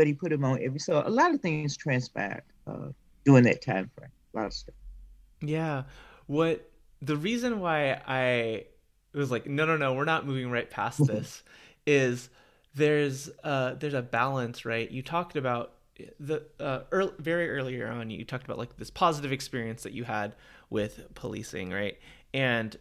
he put them on so a lot of things transpired during that time frame. A lot of stuff. Yeah. The reason why I was like, no, we're not moving right past this is there's a balance, right? You talked about very earlier on, you talked about like this positive experience that you had with policing, right? And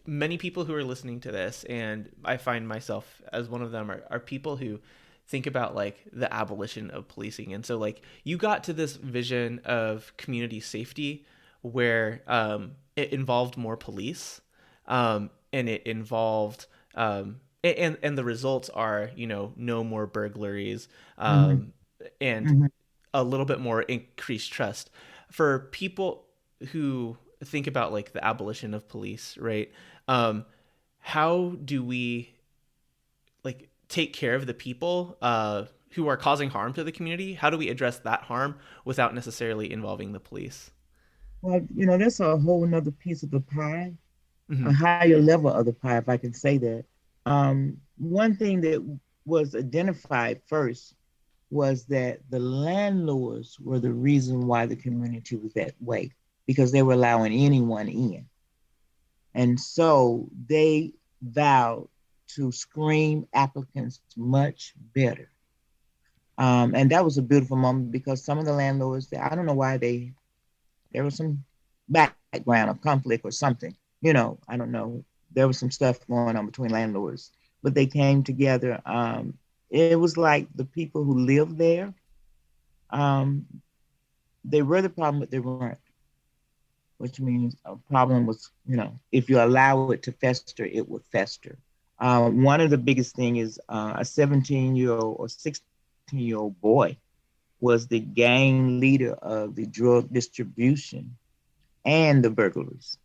many people who are listening to this, and I find myself as one of them, are people who think about like the abolition of policing. And so like you got to this vision of community safety where it involved more police, and it involved and the results are, no more burglaries, and a little bit more increased trust. For people who think about like the abolition of police, right? How do we like take care of the people who are causing harm to the community? How do we address that harm without necessarily involving the police? Well, that's a whole nother piece of the pie, a higher level of the pie, if I can say that. One thing that was identified first was that the landlords were the reason why the community was that way, because they were allowing anyone in. And so they vowed to screen applicants much better. And that was a beautiful moment because some of the landlords, I don't know why there was some background of conflict or something, I don't know. There was some stuff going on between landlords, but they came together. It was like the people who lived there, um, they were the problem, but they weren't, which means a problem was, if you allow it to fester, it would fester. One of the biggest thing is a 17-year-old or 16-year-old boy was the gang leader of the drug distribution and the burglaries.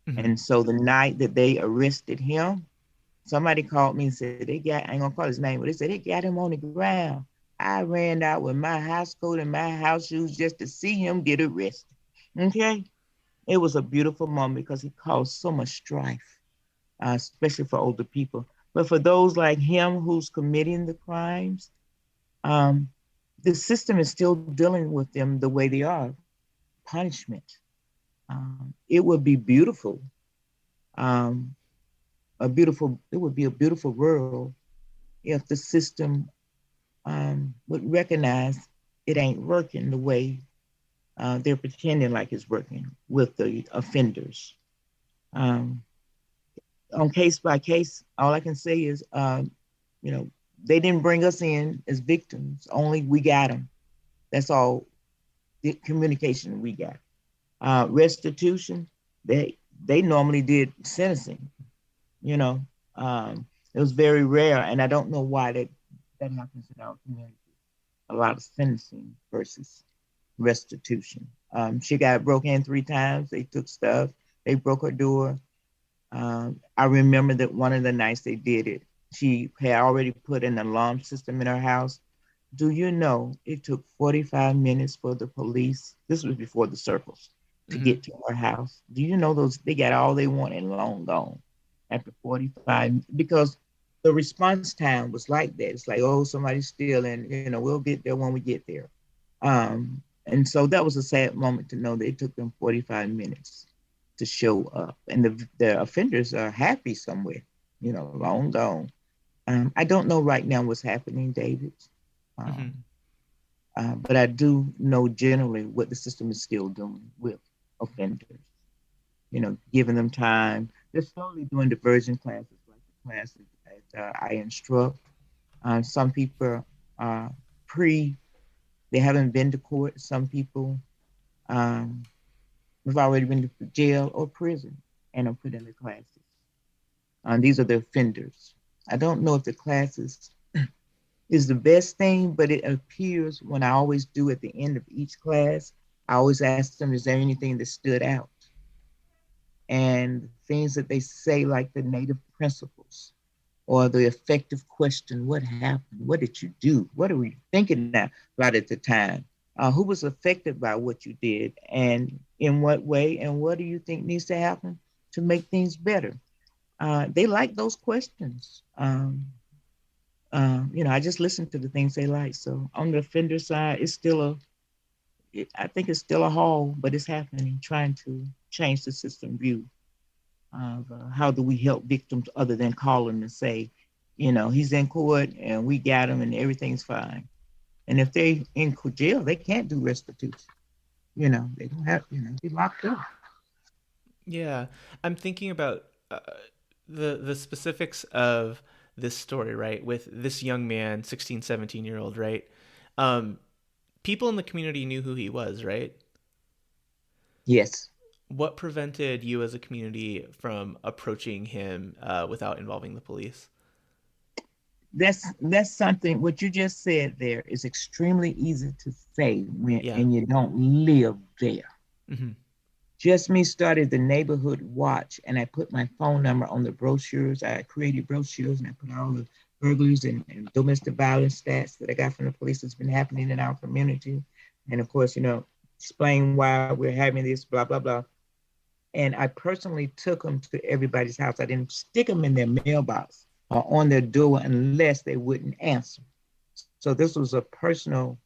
Mm-hmm. And so the night that they arrested him, somebody called me and said, I ain't gonna call his name, but they said they got him on the ground. I ran out with my house coat and my house shoes just to see him get arrested. Okay? It was a beautiful moment because he caused so much strife, especially for older people. But for those like him who's committing the crimes, the system is still dealing with them the way they are, punishment. It would be beautiful, it would be a beautiful world if the system would recognize it ain't working the way they're pretending like it's working with the offenders. On case by case, all I can say is, they didn't bring us in as victims, only we got them. That's all the communication we got. Restitution, they normally did sentencing, you know. It was very rare, and I don't know why that happens in our community. A lot of sentencing versus restitution. She got broke in 3 times. They took stuff. They broke her door. I remember that one of the nights they did it, she had already put an alarm system in her house. Do you know it took 45 minutes for the police? This was before the circles to get to her house. Do you know they got all they wanted long gone after 45, because the response time was like that. It's like, oh, somebody's stealing, we'll get there when we get there. And so that was a sad moment to know that it took them 45 minutes to show up. And the offenders are happy somewhere, long gone. I don't know right now what's happening, David. But I do know generally what the system is still doing with offenders, giving them time. They're slowly doing diversion classes, like the classes that I instruct. Some people are they haven't been to court. Some people have already been to jail or prison and are put in the classes. These are the offenders. I don't know if the classes is the best thing, but it appears when I always do at the end of each class, I always ask them, is there anything that stood out? And things that they say, like the native principles or the effective question, what happened? What did you do? What are we thinking about at the time? Who was affected by what you did and in what way? And what do you think needs to happen to make things better? They like those questions. I just listen to the things they like. So on the offender side, I think it's still a hole, but it's happening, trying to change the system view of how do we help victims other than call them and say, he's in court and we got him and everything's fine. And if they in jail, they can't do restitution. They don't have, be locked up. Yeah, I'm thinking about the specifics of this story, right? With this young man, 16, 17-year-old, right? People in the community knew who he was, right? Yes. What prevented you as a community from approaching him without involving the police? That's something, what you just said there is extremely easy to say and you don't live there. Mm-hmm. Just me started the neighborhood watch, and I put my phone number on the brochures. I created brochures and I put all the burglaries and domestic violence stats that I got from the police that's been happening in our community. And of course, explain why we're having this, blah, blah, blah. And I personally took them to everybody's house. I didn't stick them in their mailbox. on their door unless they wouldn't answer. So this was a personal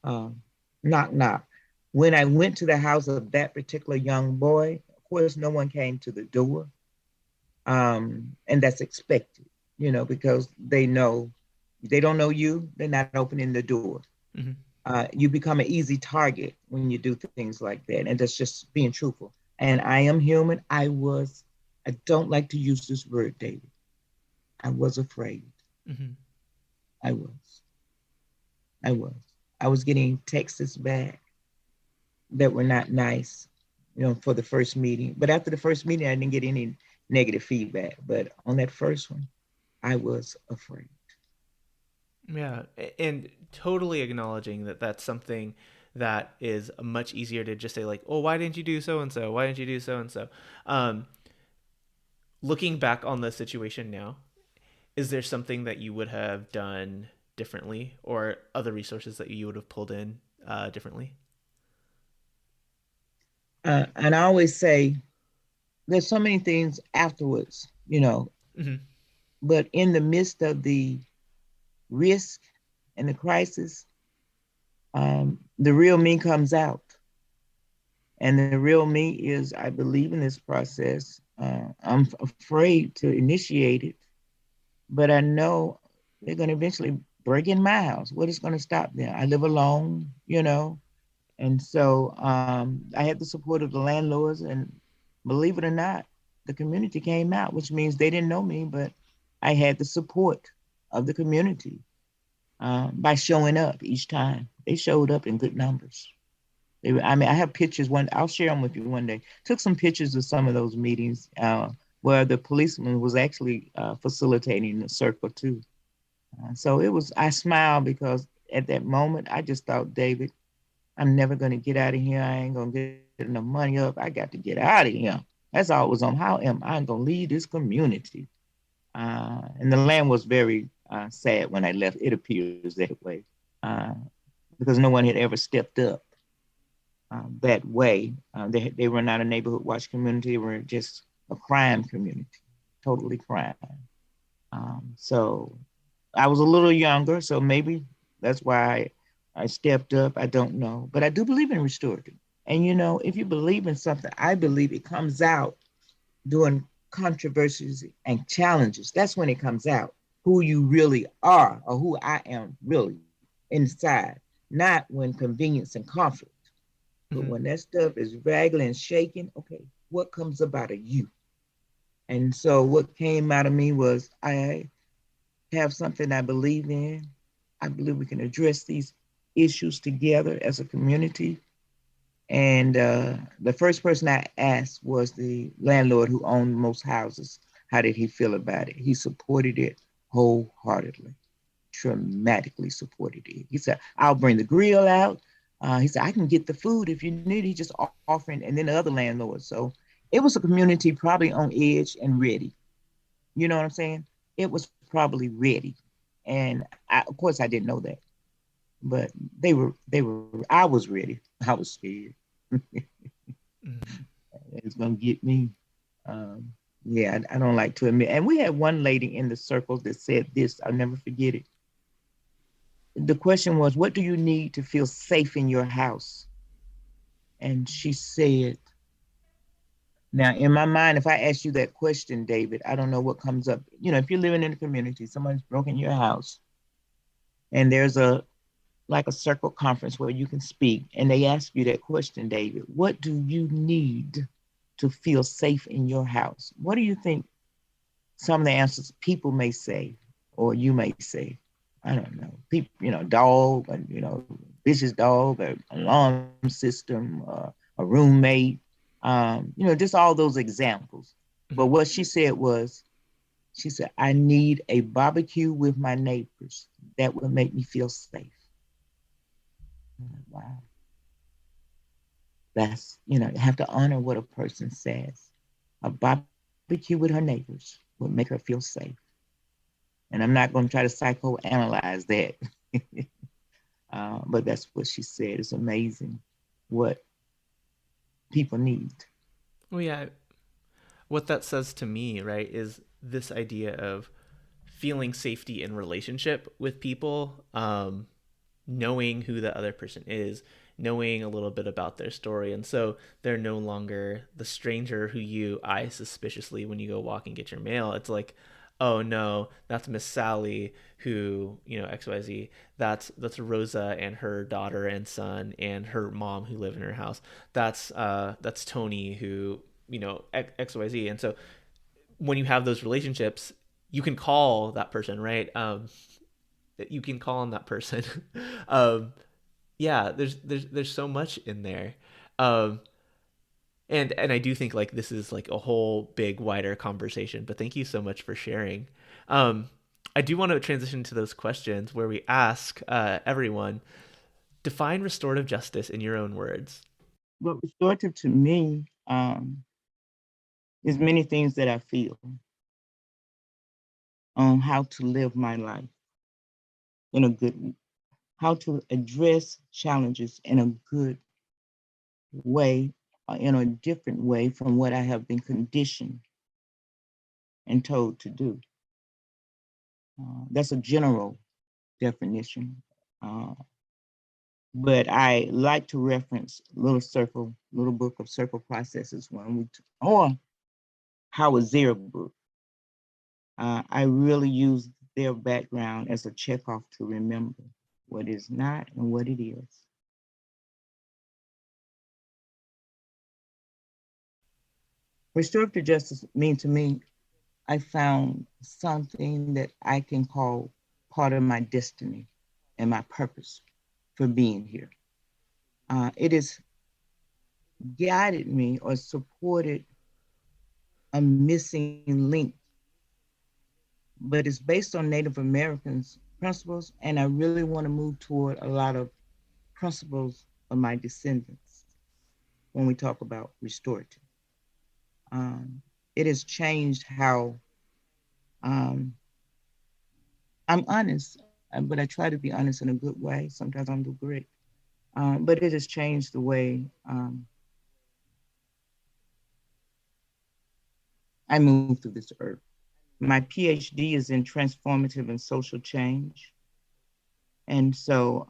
knock knock. When I went to the house of that particular young boy, of course, no one came to the door. And that's expected, because they don't know you, they're not opening the door. You become an easy target when you do things like that. And that's just being truthful. And I am human. I don't like to use this word, David. I was afraid. I was getting texts back that were not nice, for the first meeting. But after the first meeting, I didn't get any negative feedback. But on that first one, I was afraid. Yeah, and totally acknowledging that that's something that is much easier to just say, like, oh, why didn't you do so-and-so? Why didn't you do so-and-so? Looking back on the situation now, is there something that you would have done differently, or other resources that you would have pulled in differently? And I always say there's so many things afterwards, but in the midst of the risk and the crisis, the real me comes out. And the real me is, I believe in this process. I'm afraid to initiate it, but I know they're going to eventually break in my house. What is going to stop them? I live alone, and so I had the support of the landlords, and believe it or not, the community came out, which means they didn't know me, but I had the support of the community by showing up each time. They showed up in good numbers. I have pictures. I'll share them with you one day. Took some pictures of some of those meetings where the policeman was actually facilitating the circle too. I smiled because at that moment, I just thought, David, I'm never going to get out of here. I ain't going to get enough money up. I got to get out of here. That's all it was on. How am I going to lead this community? And the land was very sad when I left. It appears that way because no one had ever stepped up that way. They were not a neighborhood watch community. They were just a crime community, totally crime. So I was a little younger, so maybe that's why I stepped up. I don't know, but I do believe in restorative. And if you believe in something, I believe it comes out during controversies and challenges. That's when it comes out, who you really are or who I am really inside, not when convenience and comfort. But when that stuff is ragging and shaking, okay, what comes up out of you? And so what came out of me was I have something I believe in. I believe we can address these issues together as a community. And the first person I asked was the landlord who owned most houses. How did he feel about it? He supported it wholeheartedly, dramatically supported it. He said, I'll bring the grill out. He said, I can get the food if you need. He just offering, and then the other landlords. So it was a community probably on edge and ready. You know what I'm saying? It was probably ready. And of course I didn't know that, but I was ready. I was scared. It's going to get me. I don't like to admit. And we had one lady in the circle that said this, I'll never forget it. The question was, what do you need to feel safe in your house? And she said, now in my mind, if I ask you that question, David, I don't know what comes up. If you're living in a community, someone's broken your house and there's a circle conference where you can speak and they ask you that question, David, what do you need to feel safe in your house? What do you think some of the answers people may say, or you may say? I don't know. People, dog, vicious dog, an alarm system, a roommate, just all those examples. But what she said was, I need a barbecue with my neighbors that will make me feel safe. Wow. That's, you have to honor what a person says. A barbecue with her neighbors would make her feel safe. And I'm not going to try to psychoanalyze that. But that's what she said. It's amazing what people need. Well, yeah. What that says to me, right, is this idea of feeling safety in relationship with people, knowing who the other person is, knowing a little bit about their story. And so they're no longer the stranger who you eye suspiciously when you go walk and get your mail. It's like, oh no, that's Miss Sally who, XYZ. That's Rosa and her daughter and son and her mom who live in her house. That's Tony who, XYZ. And so when you have those relationships, you can call that person, right? You can call on that person. um, yeah, there's so much in there. Um, and I do think like this is like a whole big wider conversation, but thank you so much for sharing. Um, I do want to transition to those questions where we ask everyone, define restorative justice in your own words. But restorative to me is many things that I feel on how to live my life in a good, how to address challenges in a good way, in a different way from what I have been conditioned and told to do. That's a general definition. But I like to reference Little Book of Circle Processes or Howard Zero book. I really use their background as a checkoff to remember what is not and what it is. Restorative justice means to me, I found something that I can call part of my destiny and my purpose for being here. It has guided me or supported a missing link, but it's based on Native Americans principles, and I really want to move toward a lot of principles of my descendants when we talk about restorative. It has changed how I'm honest, but I try to be honest in a good way. Sometimes I don't do great. But it has changed the way I move through this earth. My PhD is in transformative and social change. And so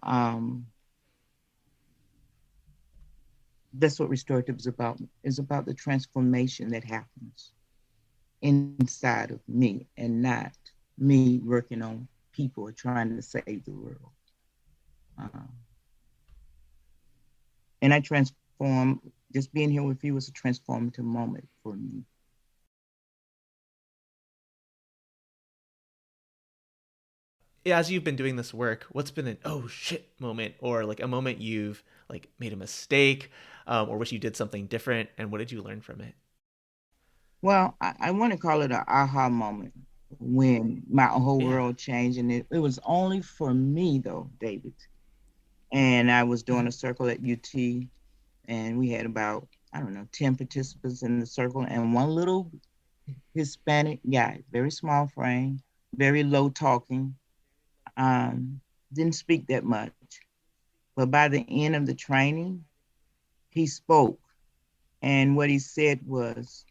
that's what restorative is about the transformation that happens inside of me and not me working on people or trying to save the world. And I transform, just being here with you was a transformative moment for me. As you've been doing this work, what's been an oh shit moment, or like a moment you've like made a mistake, or wish you did something different, and what did you learn from it? Well, I want to call it an aha moment when my whole world changed, and it was only for me though, David. And I was doing a circle at UT, and we had about, 10 participants in the circle, and one little Hispanic guy, very small frame, very low talking, didn't speak that much. But by the end of the training, he spoke. And what he said was,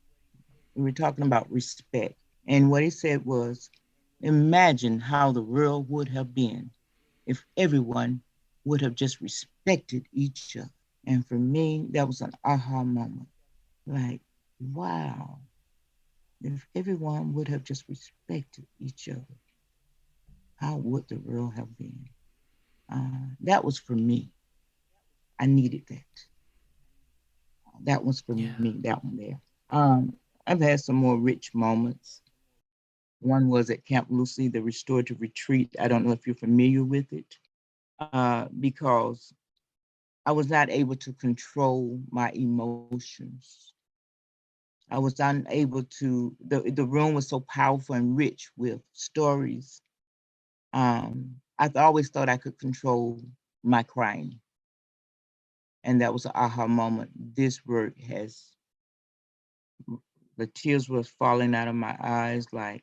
we were talking about respect. And what he said was, imagine how the world would have been if everyone would have just respected each other. And for me, that was an aha moment. Like, wow, if everyone would have just respected each other, how would the world have been? That was for me. I needed that. That was for me, that one there. I've had some more rich moments. One was at Camp Lucy, the restorative retreat. I don't know if you're familiar with it, because I was not able to control my emotions. I was unable to, the room was so powerful and rich with stories. I've always thought I could control my crying. And that was an aha moment. This work the tears were falling out of my eyes like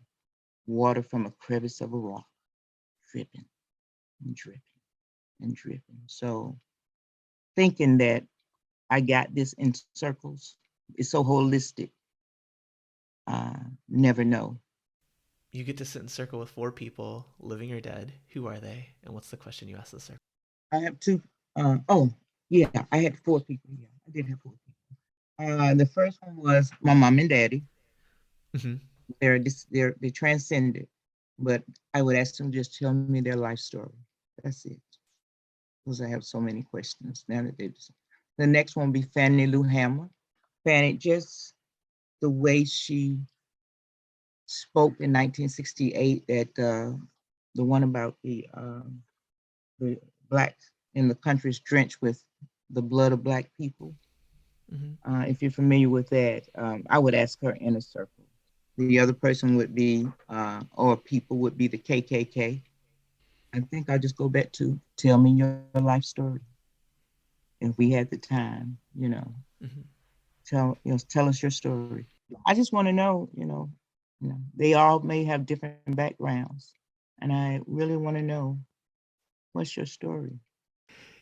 water from a crevice of a rock, dripping and dripping and dripping. So thinking that I got this in circles, it's so holistic. Never know. You get to sit in a circle with 4 people, living or dead. Who are they? And what's the question you ask the circle? I have two. Oh, yeah, I had 4 people. Yeah, I did have 4 people. The first one was my mom and daddy. Mm-hmm. They transcended, but I would ask them just tell me their life story. That's it. Because I have so many questions now that they just. The next one would be Fannie Lou Hammer. Fannie, just the way she spoke in 1968 that the one about the blacks in the country's drenched with the blood of black people. Mm-hmm. If you're familiar with that, I would ask her in a circle. The other person would be, or people would be the KKK. I think I'll just go back to tell me your life story. If we had the time, Mm-hmm. tell us your story. I just want to know, they all may have different backgrounds, and I really want to know what's your story.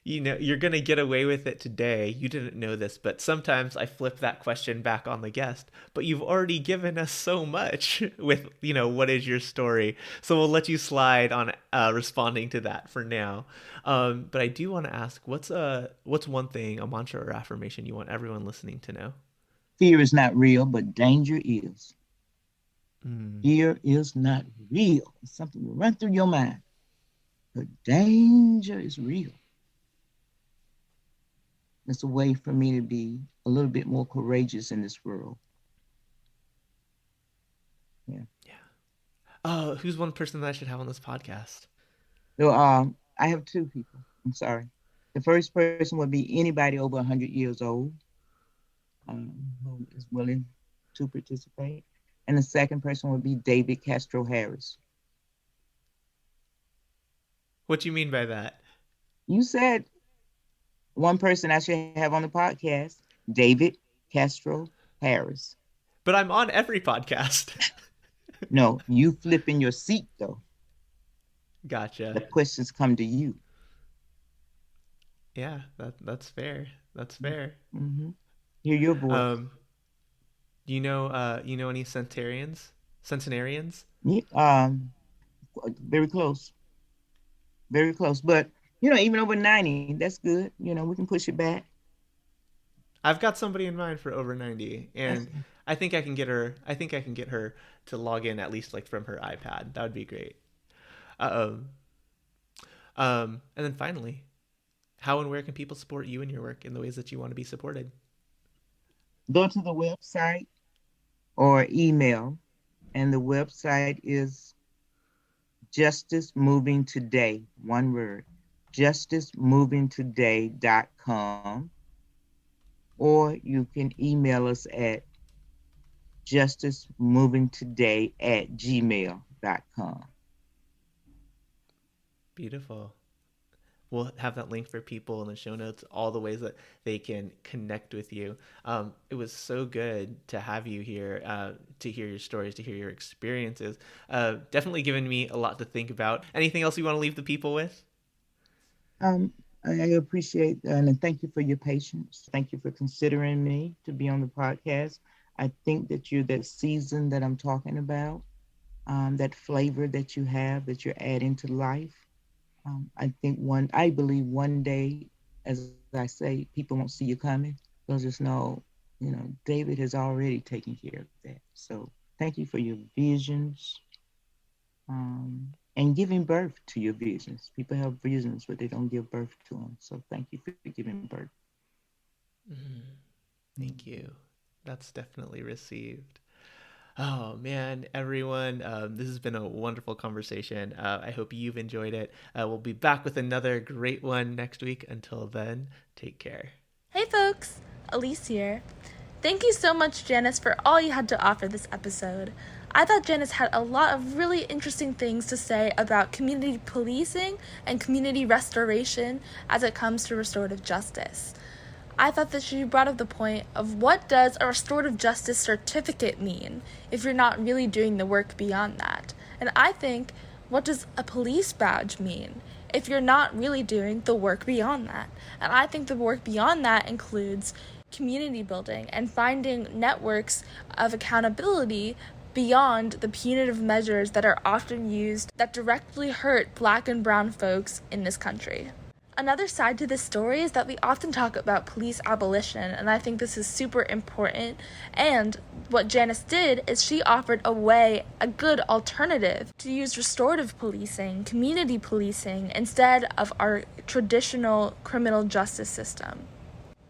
You're going to get away with it today. You didn't know this, but sometimes I flip that question back on the guest. But you've already given us so much with, what is your story? So we'll let you slide on responding to that for now. But I do want to ask, what's one thing, a mantra or affirmation you want everyone listening to know? Fear is not real, but danger is. Mm. Fear is not real. It's something will run through your mind. But danger is real. It's a way for me to be a little bit more courageous in this world. Yeah. Oh, who's one person that I should have on this podcast? So I have 2 people. I'm sorry. The first person would be anybody over 100 years old who is willing to participate. And the second person would be David Castro Harris. What do you mean by that? You said one person I should have on the podcast, David Castro Harris. But I'm on every podcast. No, you flip in your seat, though. Gotcha. The questions come to you. Yeah, that's fair. That's fair. Mm-hmm. Hear your voice. You know any centenarians? Yeah, very close. Very close. But, even over 90, that's good. We can push it back. I've got somebody in mind for over 90, and I think I can get her to log in at least like from her iPad. That would be great. And then finally, how and where can people support you and your work in the ways that you want to be supported? Go to the website or email, and the website is Justice Moving Today, one word, justicemovingtoday.com, or you can email us at justicemovingtoday@gmail.com. Beautiful. We'll have that link for people in the show notes, all the ways that they can connect with you. It was so good to have you here, to hear your stories, to hear your experiences. Definitely given me a lot to think about. Anything else you want to leave the people with? I appreciate and thank you for your patience. Thank you for considering me to be on the podcast. I think that you're that season that I'm talking about, that flavor that you have, that you're adding to life. I believe one day, as I say, people won't see you coming. They'll just know, David has already taken care of that. So thank you for your visions and giving birth to your visions. People have visions, but they don't give birth to them. So thank you for giving birth. Thank you. That's definitely received. Oh man, everyone, this has been a wonderful conversation. I hope you've enjoyed it. We'll be back with another great one next week. Until then, take care. Hey folks, Elise here. Thank you so much, Janice, for all you had to offer this episode. I thought Janice had a lot of really interesting things to say about community policing and community restoration as it comes to restorative justice. I thought that she brought up the point of what does a restorative justice certificate mean if you're not really doing the work beyond that. And I think, what does a police badge mean if you're not really doing the work beyond that? And I think the work beyond that includes community building and finding networks of accountability beyond the punitive measures that are often used that directly hurt Black and brown folks in this country. Another side to this story is that we often talk about police abolition, and I think this is super important. And what Janice did is she offered a good alternative to use restorative policing, community policing, instead of our traditional criminal justice system.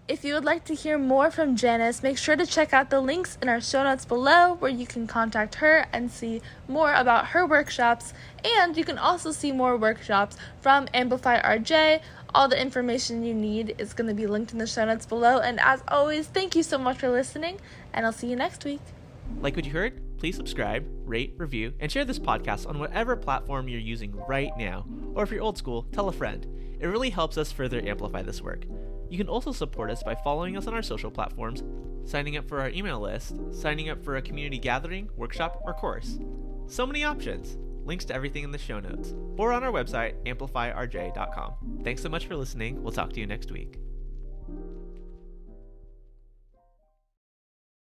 If you would like to hear more from Janice, make sure to check out the links in our show notes below where you can contact her and see more about her workshops, and you can also see more workshops from Amplify RJ. All the information you need is going to be linked in the show notes below, and as always, thank you so much for listening, and I'll see you next week. Like what you heard? Please subscribe, rate, review, and share this podcast on whatever platform you're using right now, or if you're old school, tell a friend. It really helps us further amplify this work. You can also support us by following us on our social platforms, signing up for our email list, signing up for a community gathering, workshop, or course. So many options. Links to everything in the show notes, or on our website, amplifyrj.com. Thanks so much for listening. We'll talk to you next week.